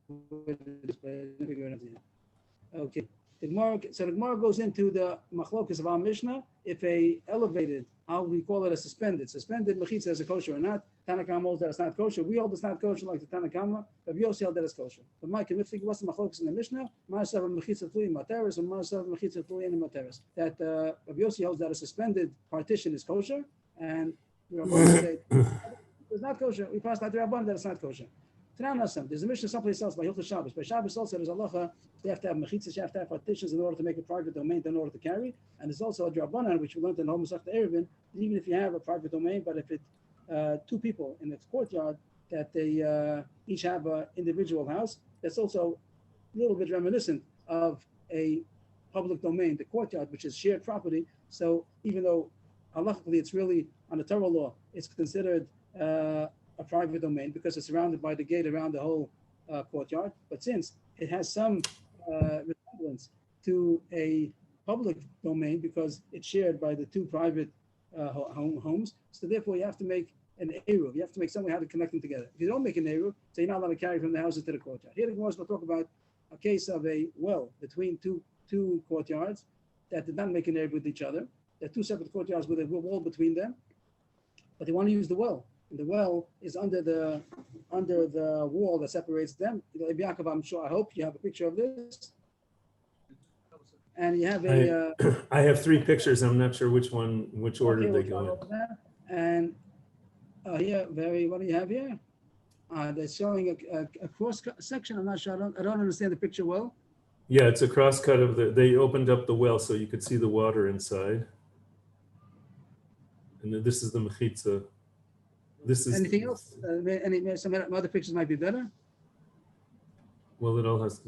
okay. The Gemara goes into the machlokas of our Mishnah. If a elevated, how we call it, a suspended mechitza is a kosher or not. Tanakama holds that it's not kosher. We hold it's not kosher like the Tanakama. But we also held that it's kosher. But Mike, if you what's the machlokas in the Mishnah? Ma'asav mechitza tuli materis and ma'asav mechitza tuli any materis. That Rabbi Yossi holds that a suspended partition is kosher, and Rabbi say it's not kosher. We passed out the Rabban that it's not kosher. There's a Mishnah someplace else by Hilchot Shabbos. By Shabbos also there's a halacha. They have to have mechitzas, you have to have partitions in order to make a private domain, in order to carry. And there's also a drabanan, which we learned in the Masechta Eruvin, even if you have a private domain, but if it 2 people in the courtyard that they each have an individual house, that's also a little bit reminiscent of a public domain, the courtyard, which is shared property. So even though halachically it's really on the Torah law, it's considered a private domain because it's surrounded by the gate around the whole courtyard. But since it has some resemblance to a public domain because it's shared by the 2 private homes, so therefore you have to make an eruv. You have to make some way how to connect them together. If you don't make an eruv, so you're not allowed to carry from the houses to the courtyard. Here the Gemara will talk about a case of a well between two courtyards that did not make an eruv with each other. There are 2 separate courtyards with a wall between them, but they want to use the well. And the well is under the wall that separates them. Yaakov, I'm sure, I hope you have a picture of this. And you have a. I have 3 pictures. I'm not sure which order they go in. And here, what do you have here? They're showing a cross section. I'm not sure. I don't understand the picture well. Yeah, it's a cross cut of they opened up the well so you could see the water inside. And then this is the mechitza. This is anything else? Some other pictures might be better. Well, it all has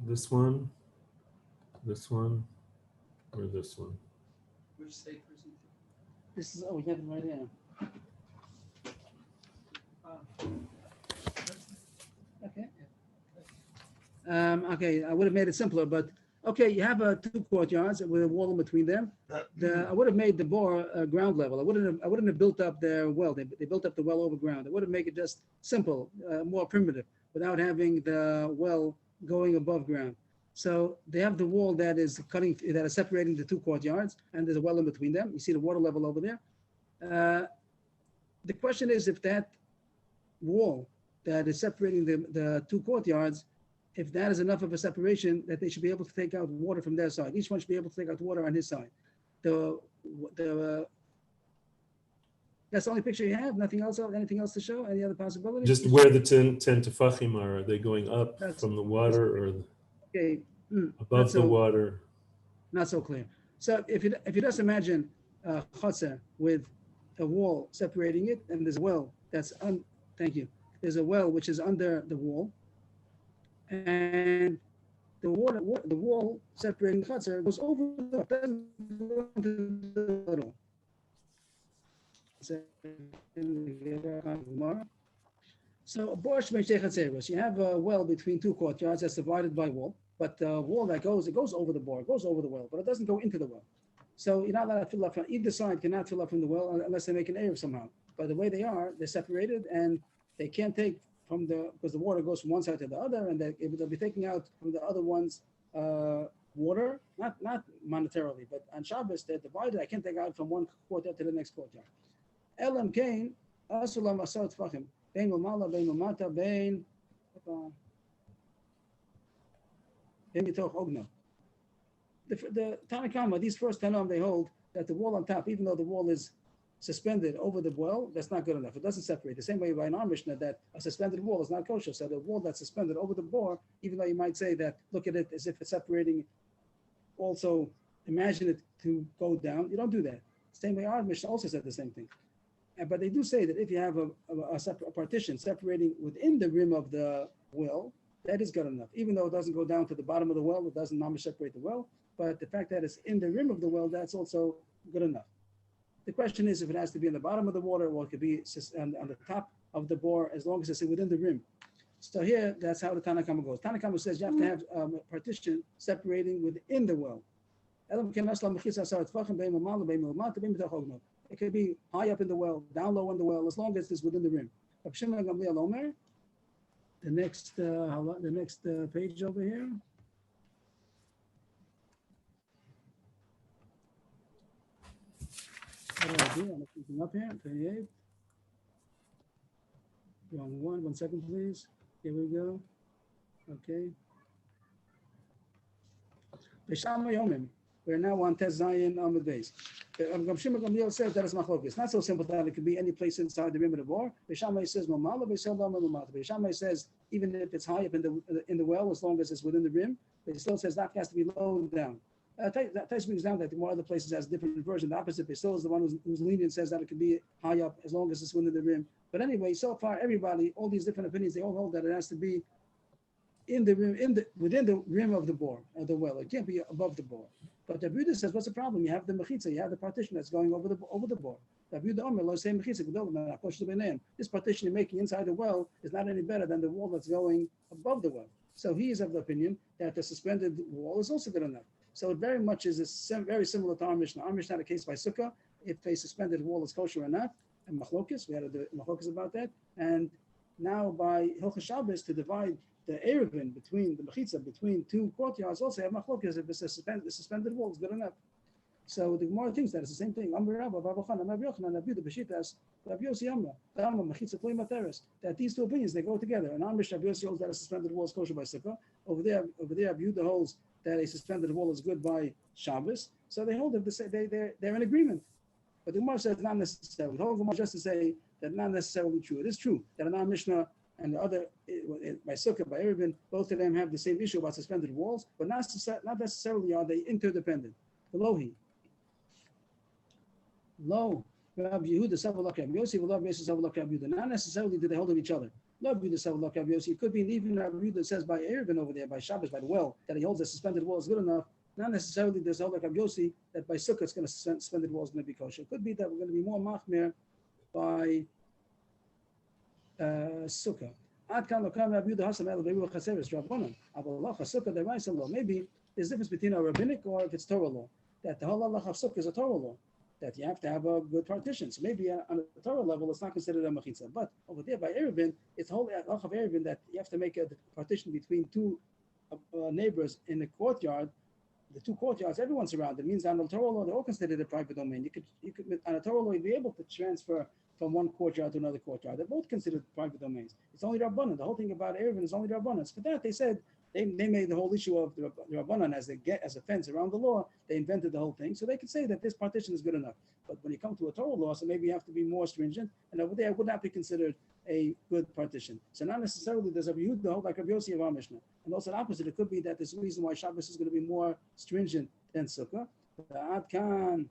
this one, or this one. Which state person? This is we have it right here. Okay. Okay, I would have made it simpler, but okay, you have 2 courtyards with a wall in between them. I would have made the bore ground level. I wouldn't have built up their well. They built up the well over ground. I would have made it just simple, more primitive, without having the well going above ground. So they have the wall that is separating the 2 courtyards, and there's a well in between them. You see the water level over there. The question is if that wall that is separating the 2 courtyards, if that is enough of a separation that they should be able to take out water from their side. Each one should be able to take out water on his side. That's the only picture you have? Nothing else? Anything else to show? Any other possibilities? Just where the 10 tefachim are. Are they going up from the water or okay. above the water? Not so clear. So if you just imagine a chutzah with a wall separating it, and there's a well thank you. There's a well which is under the wall, and the wall separating the chutzah goes over the middle. So a bor shmei shei chatzeros, you have a well between two courtyards that's divided by wall, but the wall that goes, it goes over the bor, it goes over the well, but it doesn't go into the well. So you're not allowed to fill up from either side, cannot fill up from the well unless they make an Erev somehow. But the way they are, they're separated and they can't take from because the water goes from one side to the other, and they'll be taking out from the other one's water, not monetarily, but on Shabbos they're divided. I can't take out from one courtyard to the next courtyard. Elam Kain, Asulam Asar Tfachim, Bein Umala, Bein Umata, Bein Mitoch Ogno. The Tanakama, these first Tanam, they hold that the wall on top, even though the wall is suspended over the well, that's not good enough. It doesn't separate. The same way by an our Mishnah that a suspended wall is not kosher. So the wall that's suspended over the bor, even though you might say that, look at it as if it's separating, also imagine it to go down. You don't do that. Same way our Mishnah also said the same thing. But they do say that if you have a partition separating within the rim of the well, that is good enough. Even though it doesn't go down to the bottom of the well, it doesn't separate the well. But the fact that it's in the rim of the well, that's also good enough. The question is if it has to be in the bottom of the water or it could be on the top of the bore as long as it's within the rim. So here, that's how the Tanakama goes. Tanakama says you have to have a partition separating within the well. It could be high up in the well, down low in the well, as long as it's within the rim. The next page over here. What do I do? I'm looking up here, 28. Wrong one. 1 second, please. Here we go. Okay. We're now on Tes Zayin on the base. Shimon Gamliel says that is machlokes. It's not so simple that it could be any place inside the rim of the bor. Beishamai says mamala, Beishamai says even if it's high up in the well, as long as it's within the rim, it still says that has to be low down. That takes me down that the more other places has a different version. The opposite, Beisil is the one who's lenient, says that it can be high up as long as it's within the rim. But anyway, so far everybody, all these different opinions, they all hold that it has to be in the rim, within the rim of the bor of the well. It can't be above the bor. But the Buddha says, what's the problem? You have the mechitza, you have the partition that's going over the bor. This partition you're making inside the well is not any better than the wall that's going above the well. So he is of the opinion that the suspended wall is also good enough. So it very much is very similar to our Mishnah. Our Mishnah had a case by Sukkah, if a suspended wall is kosher or not, and Machlokes, we had a Machlokes about that. And now by Hilchos Shabbos, to divide the Erevin between the Mechitza, between two courtyards, also have Machlokes if the suspended wall is good enough. So the Gemara thinks that it's the same thing. That these two opinions, they go together. And our Mishnah holds that a suspended wall is kosher by Sukkah. Over there, Yehuda holds that a suspended wall is good by Shabbos. So they hold that they're in agreement. But the Gemara says not necessarily. The whole Gemara just to say that not necessarily true. It is true that in our Mishnah and the other, by Sukkah, by Erevin, both of them have the same issue about suspended walls, but not necessarily are they interdependent. Elohi. Lo, Rabbi Yehuda, Savalak Rabbi Yossi, Rabbi Yossi, Savalak Rabbi Yehuda. Not necessarily do they hold of each other. Rabbi Yehuda, Savalak Rabbi Yossi. It could be even Rabbi Yehuda says by Erevin over there, by Shabbos, by the well, that he holds a suspended wall is good enough. Not necessarily there's a like Rabbi Yossi that by Sukkah it's going to suspended wall is going to be kosher. It could be that we're going to be more machmir by Sukkah. Ad kan lokam Rabbi Yehuda Hasam El Beru Chaseres Rabbanon. Avalach Sukkah the Raisa law. Maybe there's a difference between a rabbinic or if it's Torah law. That the whole halach of Sukkah is a Torah law. That you have to have a good partition. So maybe on a Torah level, it's not considered a mechitza. But over there by Erevin, it's the whole halach of Erevin that you have to make a partition between two neighbors in the courtyard. The two courtyards, everyone's surrounded. It means on the Torah law, they're all considered a private domain. You could on a Torah law, you'd be able to transfer from one courtyard to another courtyard. They're both considered private domains. It's only Rabbanan. The whole thing about Erevin is only Rabbanan. For that, they said they made the whole issue of the Rabbanan as a fence around the law. They invented the whole thing, so they could say that this partition is good enough. But when you come to a Torah law, so maybe you have to be more stringent, and over there it would not be considered a good partition. So not necessarily there's a Yehuda hold like Rabbi Yossi of our Mishnah. And also the opposite, it could be that there's a reason why Shabbos is going to be more stringent than Sukkah. Ad kan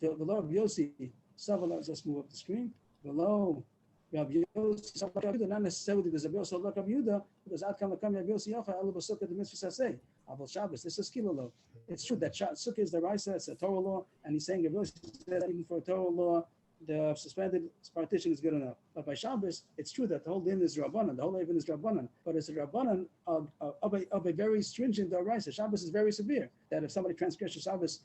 below Rabbi Yossi, let's just move up the screen. Below Rabbi Yossi, not necessarily there's a Rabbi Yossi like Rabbi Yehuda, because Ad kan lakam Rabbi Yossi Yocha Elu b'Sukkah the mitzvah saseh. Aval Shabbos, this is Kilolo. It's true that Sukkah is the Raisa, it's a Torah law, and he's saying that even for a Torah law, the suspended partition is good enough. But by Shabbos, it's true that the whole din is Rabbanan, the whole even is Rabbanan, but it's a Rabbanan of a very stringent Raisa. Shabbos is very severe, that if somebody transgresses Shabbos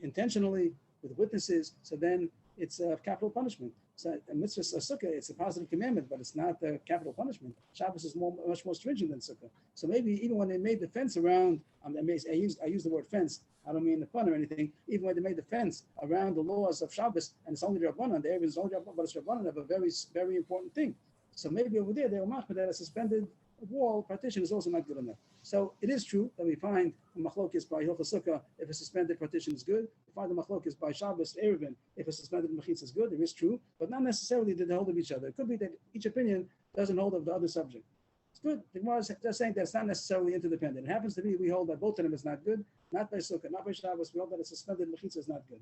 intentionally with witnesses, so then it's a capital punishment. So a mitzvah, a sukkah, it's a positive commandment, but it's not a capital punishment. Shabbos is much more stringent than sukkah. So maybe even when they made the fence around, I use the word fence, I don't mean the fun or anything, even when they made the fence around the laws of Shabbos, and it's only Rabbanan, the area is only Rabbanan, but it's Rabbanan of a very, very important thing. So maybe over there, they were machmir that a suspended wall partition is also not good enough. So it is true that we find a machlokes by Hilchos Sukkah if a suspended partition is good. We find the machlokes by Shabbos Eruvin if a suspended mechitza is good. It is true, but not necessarily did they hold of each other. It could be that each opinion doesn't hold of the other subject. It's good. The Gemara is just saying that it's not necessarily interdependent. It happens to be we hold that both of them is not good, not by Sukkah, not by Shabbos. We hold that a suspended mechitza is not good.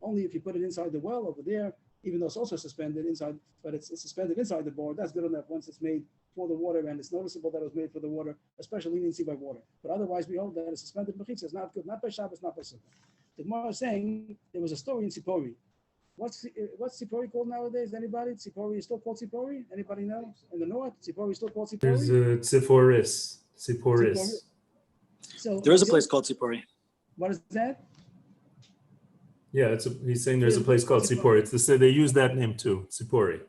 Only if you put it inside the well over there, even though it's also suspended inside, but it's suspended inside the board, that's good enough once it's made for the water and it's noticeable that it was made for the water, especially leniency by water. But otherwise, we hold that a suspended mechitza is not good, not by Shabbos, not by Sukkah. The Gemara is saying there was a story in Tzipori. What's Tzipori called nowadays? Anybody? Tzipori is still called Tzipori? Anybody know? In the north, Tzipori is still called Tzipori? There's a Tziporis. So There is a place called Tzipori. What is that? Yeah, he's saying there's a place called Tzipori. They use that name too, Tzipori.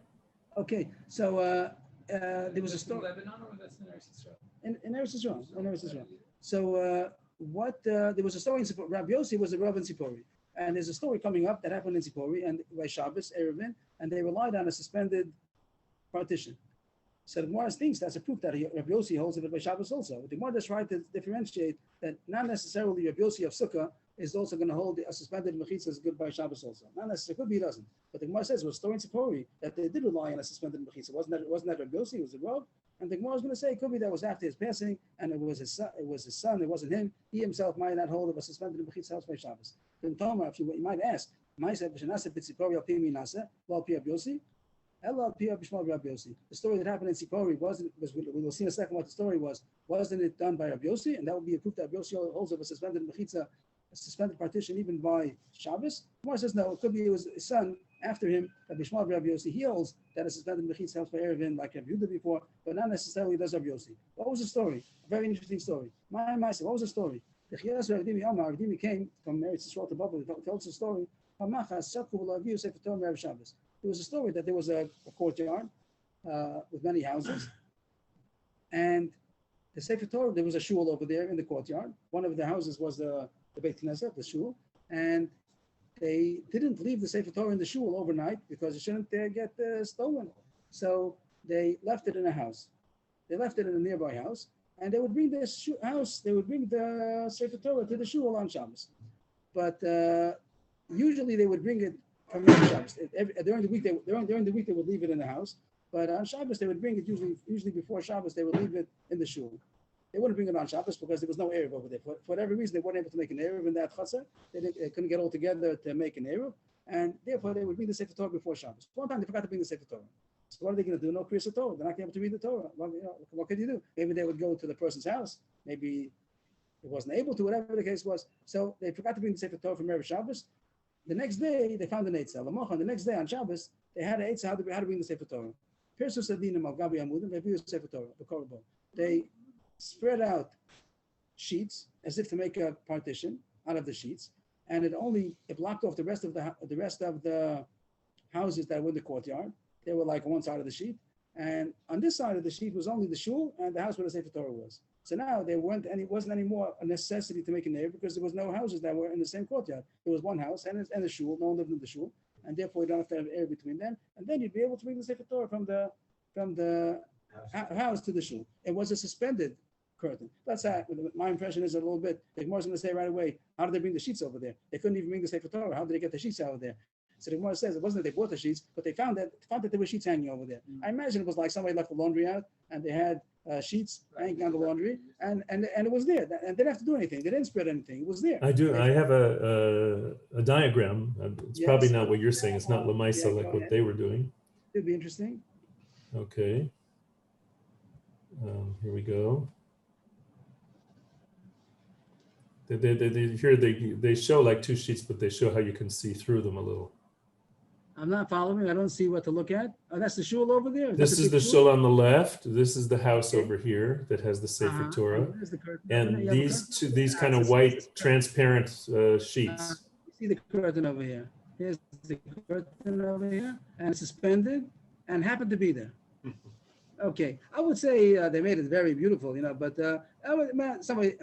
Okay, so there was a In story Lebanon or that's in Eretz Yisrael? in Eretz Yisrael. So there was a story in Tzipori. Rabbi Yossi was a Rav in Tzipori, and there's a story coming up that happened in Tzipori and by Shabbos, Eruvin, and they relied on a suspended partition. So the Gemara thinks that's a proof that Rabbi Yossi holds it by Shabbos also. The Gemara is trying to differentiate that not necessarily Rabbi Yossi of Sukkah is also going to hold a suspended mechitza is good by Shabbos also. Not necessarily, could be he doesn't. But the Gemara says it was a story in Tzipori that they did rely on a suspended mechitza. Wasn't that Rabbi Yossi? It was the Rav. And the Gemara is going to say it could be that was after his passing, and it was his son. It wasn't him. He himself might not hold of a suspended mechitza house by Shabbos. Then Tomer, if you might ask, the story that happened in Tzipori we will see in a second what the story was. Wasn't it done by Rabbi Yossi? And that would be a proof that Rabbi Yossi holds of a suspended mechitza, a suspended partition even by Shabbos. Gemara says no, it could be it was his son after him, Rabbi Shmuel Rabbi Yossi. He holds that a suspended mechitza helps by Eruvin like Rabbi Yehuda before, but not necessarily does Rabbi Yossi. What was the story? A very interesting story. What was the story? The Chiyas Rav Dimi came from Eretz Yisrael to Babel. He tells the story. There was a story that there was a courtyard with many houses, and the Sefer Torah, there was a shul over there in the courtyard. One of the houses was the Beit Knesset, the shul, and they didn't leave the Sefer Torah in the shul overnight because it shouldn't get stolen. So they left it in a house. They left it in a nearby house, and they would bring the Sefer Torah to the shul on Shabbos. But usually they would bring it from Shabbos. During the week they would leave it in the house, but on Shabbos they would bring it usually before Shabbos they would leave it in the shul. They wouldn't bring it on Shabbos because there was no Eruv over there. For whatever reason, they weren't able to make an Eruv in that Chatzar. They couldn't get all together to make an Eruv, and therefore they would bring the Sefer Torah before Shabbos. One time they forgot to bring the Sefer Torah. So what are they going to do? No Kriyas Torah. They're not going to be able to read the Torah. Well, what could you do? Maybe they would go to the person's house. Maybe it wasn't able to, whatever the case was. So they forgot to bring the Sefer Torah from Erev Shabbos. The next day, they found an Eitzah. The next day on Shabbos, they had an Eitzah how to bring the Sefer Torah. Pirsus Adinim al Gabi Amudim, they bring the Sefer Torah, the Korban. They spread out sheets as if to make a partition out of the sheets, and it blocked off the rest of the houses that were in the courtyard. They were like on one side of the sheet, and on this side of the sheet was only the shul and the house where the Sefer Torah was. So now it wasn't any more a necessity to make a neighbor because there was no houses that were in the same courtyard. There was one house and a shul. No one lived in the shul, and therefore you don't have to have air between them. And then you'd be able to bring the Sefer Torah from the house to the shul. It was a suspended curtain. That's that. My impression is a little bit. The Gemara is going to say right away, how did they bring the sheets over there? They couldn't even bring the Sefer Torah. How did they get the sheets out of there? So the Gemara says it wasn't that they bought the sheets, but they found that there were sheets hanging over there. I imagine it was like somebody left the laundry out and they had sheets hanging on the laundry, and it was there. And they didn't have to do anything. They didn't spread anything. It was there. I have a diagram. It's probably not what you're saying. It's not Lamaisa like what they were doing. It'd be interesting. Okay. Here we go. Here they show like two sheets, but they show how you can see through them a little. I'm not following. I don't see what to look at. Oh, that's the shul over there? This that is the big shul on the left. This is the house Okay. over here that has the Sefer Uh-huh. Torah. There's the curtain. And You have a these curtain? kind Ah, of it's a- white transparent You sheets. see the curtain over here. Here's the curtain over here, and it's suspended and happened to be there. Okay, I would say they made it very beautiful, but somebody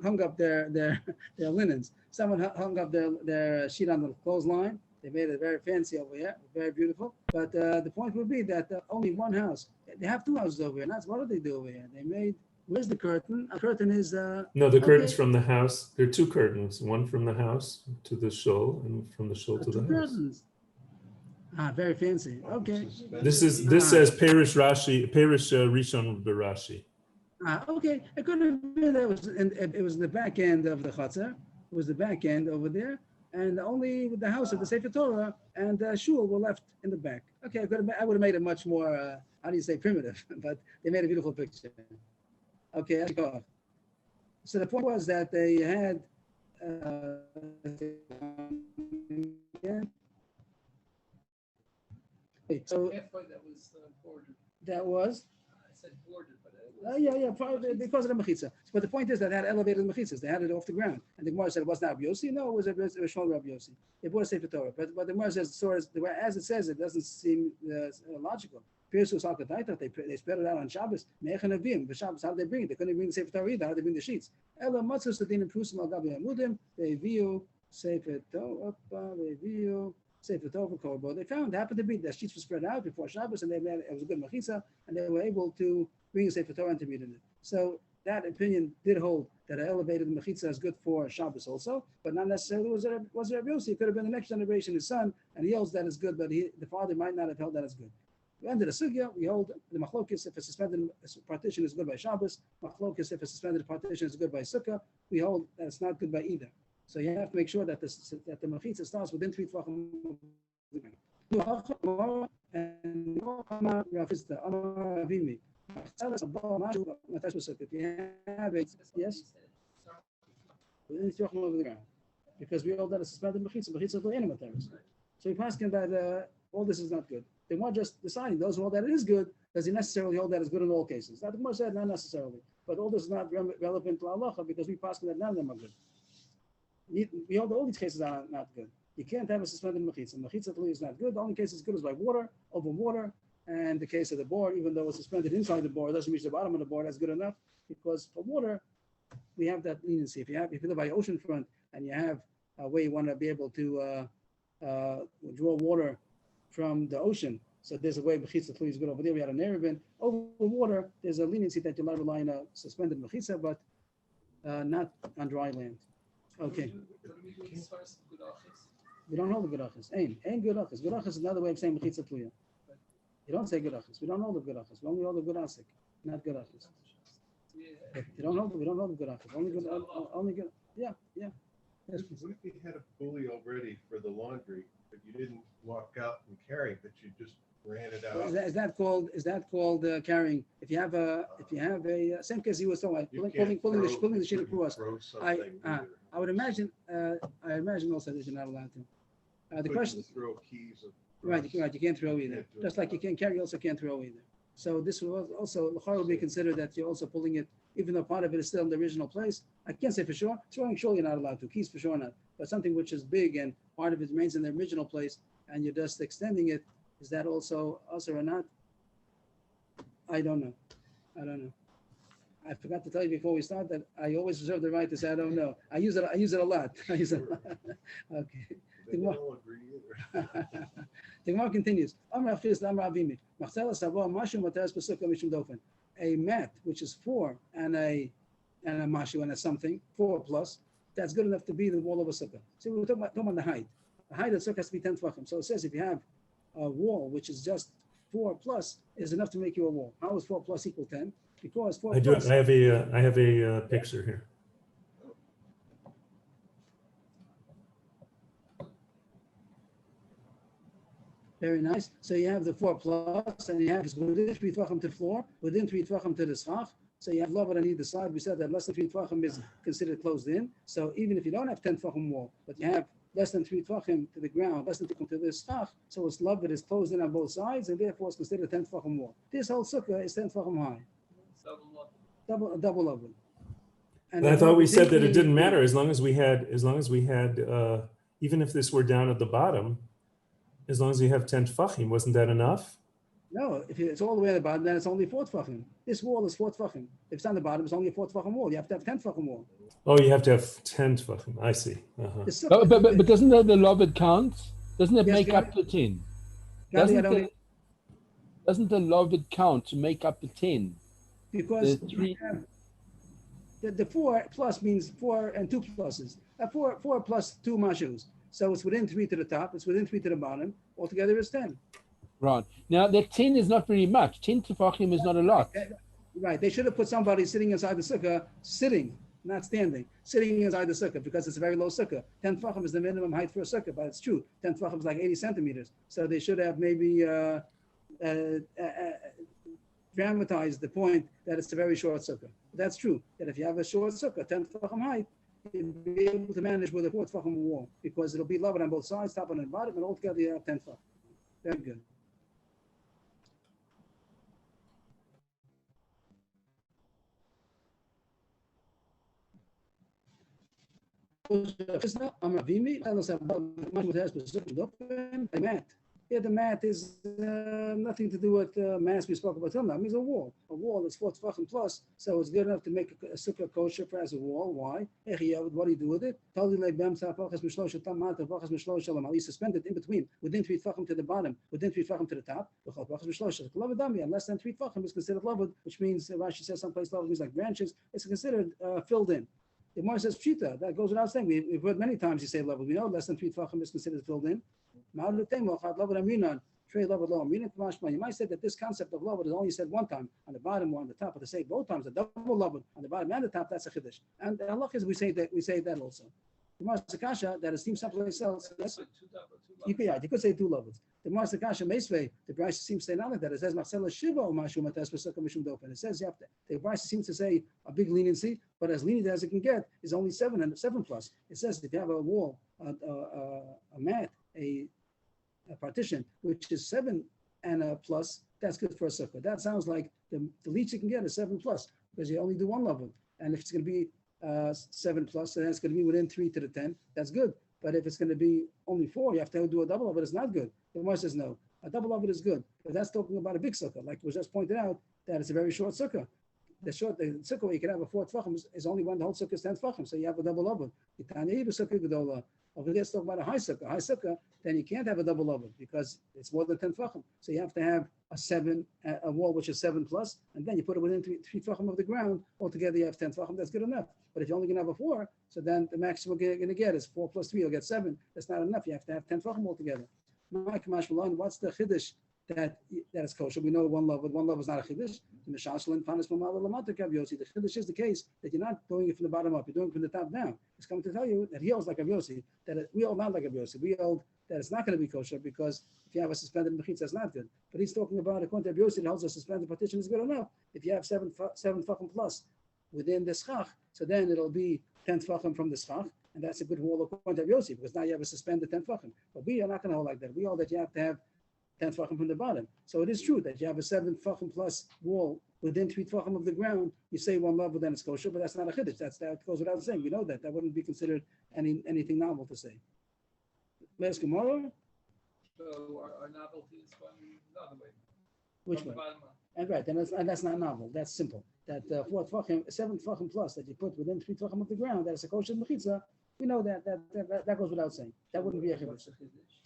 hung up their linens. Someone hung up their sheet on the clothesline. They made it very fancy over here, very beautiful. But the point would be that only one house. They have two houses over here. That's what do they do over here? Where's the curtain? A curtain is No, the curtains okay. from the house. There are two curtains, one from the house to the shul and from the shul to two the house. curtains. Very fancy. Okay. This says Perish Rashi, Perish Rishon Barashi. Okay. It could have been it was the back end of the chutzner. It was the back end over there, and only the house of the Sefer Torah and shul were left in the back. Okay, I would have made it much more primitive, but they made a beautiful picture. Okay, let's go. So the point was that they had so Halfway that was bordered. that was I said bordered, but it was. yeah, probably because of the mechitza. But the point is that they had elevated mechitzas. They had it off the ground. And the Gemara said it wasn't Rabbi Yossi. No, it was Shmuel Rabbi Yossi. They brought a Sefer Torah. But the Gemara says, as it says, it doesn't seem logical. They spread it out on Shabbos. Shabbos, how did they bring it? They couldn't bring the Sefer Torah either. How did they bring the sheets? Ella matzos the din and prusim al gabi amudim. They view Sefer Torah. They view Sefer Torah korbo. They found happened to be the sheets were spread out before Shabbos, and it was a good mechitza, and they were able to bring a Sefer Torah and to read in it. So that opinion did hold that an elevated mechitza is good for Shabbos also, but not necessarily was Rabbi Yossi. It could have been the next generation, his son, and he holds that is good, but the father might not have held that as good. We ended the sugya. We hold the machlokis if a suspended partition is good by Shabbos, machlokis if a suspended partition is good by Sukkah. We hold that it's not good by either. So you have to make sure that the mechitza starts within 3 tvachim. If you have it, yes, within 3 tvachim over the ground, because we hold that a suspended mechitza is the animal terrorist. So you're asking that all this is not good. They weren't just deciding those who hold that it is good. Does he necessarily hold that as good in all cases? Now the Gemara said not necessarily, but all this is not relevant to halacha because we pass that none of them are good. We hold all these cases are not good. You can't have a suspended mechitza. Mechitza is not good. The only case is good is by water, over water, and the case of the board, even though it's suspended inside the board, it doesn't reach the bottom of the board. That's good enough because for water, we have that leniency. If you live by ocean front and you have a way you want to be able to draw water from the ocean, so there's a way mechitza is good over there. We had a nerevin over water. There's a leniency that you're not relying on a suspended mechitza, but not on dry land. Okay. What do we do as far as good achis? We don't hold the gurachas. Ain't gurachas. Gurachas is another way of saying mechitza tluya. You don't say gurachas. We don't hold the gurachas. We only hold the gurasik, not gurachas. Yeah. We don't hold the gurachas. Only good. Yeah. Yes, please. What if you had a pulley already for the laundry, but you didn't walk out and carry, but you just ran it out? Is that called carrying? If you have a same case you were talking about, You pulling can't the sheet throw- across. throw something either. I would imagine. I imagine also that you're not allowed to. The But question, you throw keys across. right? You can't throw either. Can't do it Just like you can't carry, you also can't throw either. So this will also would be considered that you're also pulling it, even though part of it is still in the original place. I can't say for sure. Throwing surely you're not allowed to. Keys for sure not. But something which is big and part of it remains in the original place, and you're just extending it, is that also us or not? I don't know. I forgot to tell you before we start that I always reserve the right to say I don't know. I use it a lot. Okay. They don't all agree either. The Gemara continues. A mat which is 4 and a mashu and a something 4 plus, that's good enough to be the wall of a sukkah. So we're talking about the height. The height of the sukkah has to be 10 tvachim. So it says if you have a wall which is just 4 plus is enough to make you a wall. How is 4 plus equal 10? Because 4 plus. I have a picture here. Very nice. So you have the 4 plus, and you have within 3 tvachim to the floor, within 3 tvachim to the schach. So you have Lovad on either side. We said that less than 3 Tvachim is considered closed in. So even if you don't have 10 Tvachim wall, but you have less than 3 Tvachim to the ground, less than 3 to the schach, so it's Lovad is closed in on both sides, and therefore it's considered a 10 Tvachim wall. This whole sukkah is 10 Tvachim high, double Lovad. And I thought we said that it didn't matter as long as we had, even if this were down at the bottom, as long as you have 10 tfachim, wasn't that enough? No, if it's all the way at the bottom, then it's only 4 Tvachim. This wall is 4 Tvachim. If it's on the bottom, it's only a 4 Tvachim wall. You have to have 10 Tvachim wall. Oh, you have to have 10 tfachim. I see. Uh-huh. The sukkah- But doesn't the Lovid count? Doesn't it Yes, make Gary? up the 10? Gary, I don't- Doesn't the Lovid count to make up the 10? because the three- the 4 plus means 4 and 2 pluses. 4 plus 2 mashus. So it's within 3 to the top, it's within 3 to the bottom. Altogether it's 10. Right. Now, that 10 is not very much. 10 tefachim is not a lot. Right. They should have put somebody sitting inside the sukkah, sitting, not standing, sitting inside the sukkah because it's a very low sukkah. 10 tefachim is the minimum height for a sukkah, but it's true. 10 tefachim is like 80 centimeters. So they should have maybe dramatized the point that it's a very short sukkah. That's true. That if you have a short sukkah, 10 tefachim height, you'll be able to manage with a 4 tefachim wall because it'll be level on both sides, top and bottom, and altogether you have 10 tefachim. Very good. Yeah, the mat is nothing to do with mass we spoke about till now. It means a wall. A wall is 4 tefachim plus, so it's good enough to make a sukkah kosher for as a wall. Why? What do you do with it? You suspend it in between, within 3 tefachim to the bottom, within 3 tefachim to the top. And less than 3 tefachim is considered lavud, which means Rashi says someplace lavud means like branches. It's considered filled in. The Gemara says pshita. That goes without saying. We've heard many times you say level. We know less than 3 tefachim is considered filled in. You might say that this concept of level is only said one time on the bottom or on the top, but to say both times, the double level on the bottom and the top, that's a chiddush. And Allah is we say that also. The Gemara Sakasha that it seems someplace else. You could say 2 levels. The Gemara Sakasha Meisvei, the Brisa seems to say not like that. It says Machsela Shiva or Mashu Matas Pesachah Mishum Dofen. It says you have to. The Brisa seems to say a big leniency, but as lenient as it can get is only 7 and 7 plus. It says if you have a wall, a mat, a partition which is 7 and a plus, that's good for a sukkah. That sounds like the least you can get is 7 plus because you only do 1 level. And if it's going to be 7 plus, then it's going to be within 3 to the 10. That's good. But if it's going to be only 4, you have to do a double of it. It's not good. The Gemara says no. A double of it is good, but that's talking about a big sukkah. Like was just pointed out, that it's a very short sukkah. The sukkah where you can have a 4 tefachim is only when the whole sukkah is 10 tefachim. So you have a double of it. Over there, it's talking about a high sukkah. High sukkah, then you can't have a double oven because it's more than 10 tefachim. So you have to have a wall which is 7 plus, and then you put it within 3 tefachim of the ground. Altogether, you have 10 tefachim. That's good enough. But if you're only going to have a 4, so then the maximum you're going to get is 4 plus 3. You'll get 7. That's not enough. You have to have 10 tefachim altogether. What's the chiddush that is kosher? We know 1 level. 1 level is not a chiddush. The chiddush is the case that you're not doing it from the bottom up. You're doing it from the top down. It's coming to tell you that he holds like Rav Yossi, that we hold not like Rav Yossi. We hold that it's not going to be kosher because if you have a suspended mechitza, it's not good. But he's talking about according to Rav Yossi that holds a suspended partition is good enough. If you have 7 tefachim plus within the schach, so then it'll be 10 tefachim from the schach, and that's a good wall according to Rav Yossi because now you have a suspended 10 tefachim. But we are not going to hold like that. We hold that you have to have 10 tefachim from the bottom. So it is true that you have a 7 tefachim plus wall within 3 tefachim of the ground. You say 1 level, then it's kosher, but that's not a chiddush. That goes without saying. We know that. That wouldn't be considered anything novel to say. Last Gemara. So our novelty is going another way. Which From the one? bottom up. And right, and that's not novel. That's simple. That 4 tefachim, 7 tefachim plus that you put within 3 tefachim of the ground, that is a kosher mechitza. We know that goes without saying. That wouldn't be a chiddush.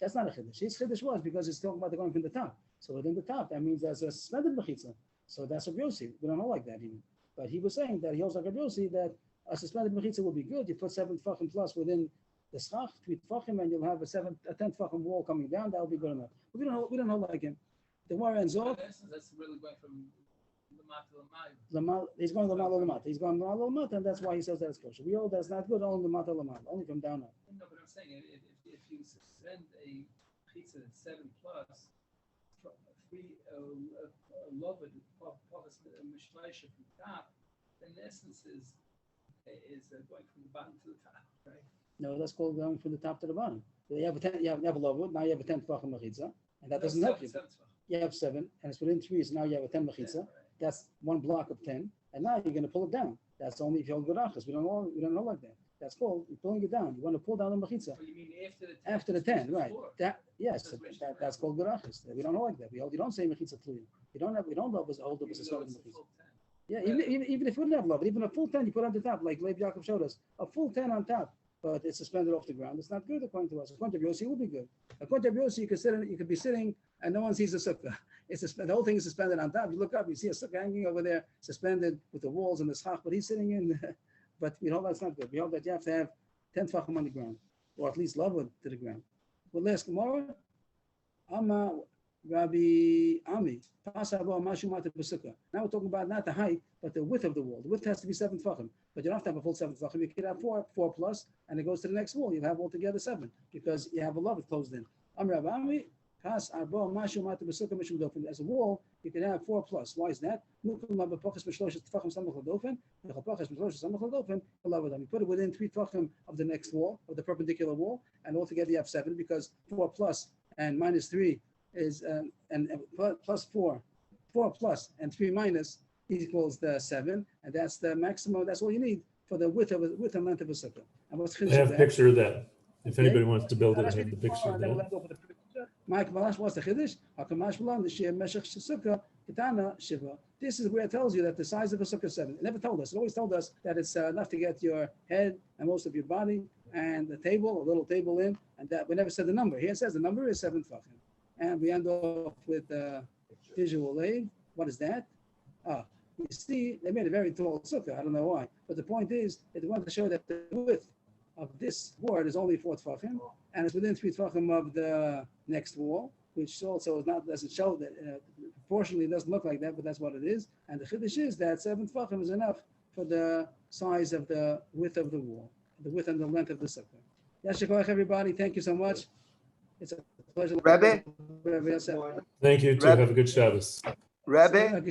That's not a chiddush. His chiddush was because it's talking about the going from the top. So within the top, that means there's a suspended mechitza. So that's a Yossi. We don't know like that even. But he was saying that he holds like a Yossi that a suspended mechitza will be good. You put 7 tefachim plus within the schach, 3 tefachim, and you'll have a 10 tefachim wall coming down. That will be good enough. But we don't know like him. The war ends off. That's really going from Lamat to Lamayim. He's going Lamat. He's going Lamat, and that's why he says that's kosher. We hold that's not good. Only Lamat Lamat. Only from down up. No, but I'm saying if you suspend a pizza at 7 plus, 3 lowered Mishmaisha from top, in essence is going from the bottom to the top, right? No, that's called going from the top to the bottom. So you have a 10, you have a lavud, now you have a 10 tvachim mechitza, and that doesn't help you. You have 7, and it's within 3, so now you have a 10 mechitza. That's one block of 10, and now you're going to pull it down. That's only if you hold garachas. We don't know like that. That's called you're pulling it down. You want to pull down the mechitza. So you mean after After the 10, right? Before. That yes, that's called garachas. We don't know like that. You don't say mechitza tluyim. We don't love us hold up as a Even though starting it's a mechitza. full 10. Yeah, even if we wouldn't have love, even a full 10 you put on the top, like Leib Yaakov showed us, a full 10 on top, but it's suspended off the ground. It's not good according to us. According to Yossi, it would be good. According to Yossi, you could be sitting and no one sees the sukkah. The whole thing is suspended on top. You look up, you see a sukkah hanging over there, suspended with the walls and the schach, but he's sitting in. But we hold that's not good. We hold that you have to have 10 tefachim on the ground, or at least level to the ground. Well, last Gemara, Amma Rabbi Ami. Now we're talking about not the height, but the width of the wall. The width has to be 7 tefachim, but you don't have to have a full 7 tefachim. You could have 4 plus, and it goes to the next wall. You have altogether 7 because you have a level closed in. Rabbi Ami. As a wall, you can have 4 plus. Why is that? You put it within 3 tefachim of the next wall, of the perpendicular wall, and altogether you have 7 because 4 plus and minus 3 is and plus 4 plus and 3 minus equals the 7, and that's the maximum. That's all you need for the width and length of a sukkah. And what's I have a picture of that. If anybody wants to build it, I have the picture of that. Mike Malash was the Chiddush. This is where it tells you that the size of a sukkah is 7. It never told us. It always told us that it's enough to get your head and most of your body and the table, a little table in, and that we never said the number. Here it says the number is 7 tefachim. And we end off with visual aid. What is that? You see, they made a very tall sukkah. I don't know why. But the point is, they wanted to show that the width of this board is only 4 tefachim, and it's within 3 tefachim of the next wall, which also doesn't show that proportionally it doesn't look like that, but that's what it is. And the chiddush is that 7 tefachim is enough for the size of the width of the wall, the width and the length of the sukkah. Yashikoach, everybody. Thank you so much. It's a pleasure. Rebbe? Thank you too. Rabbi- Have a good Shabbos. Rebbe,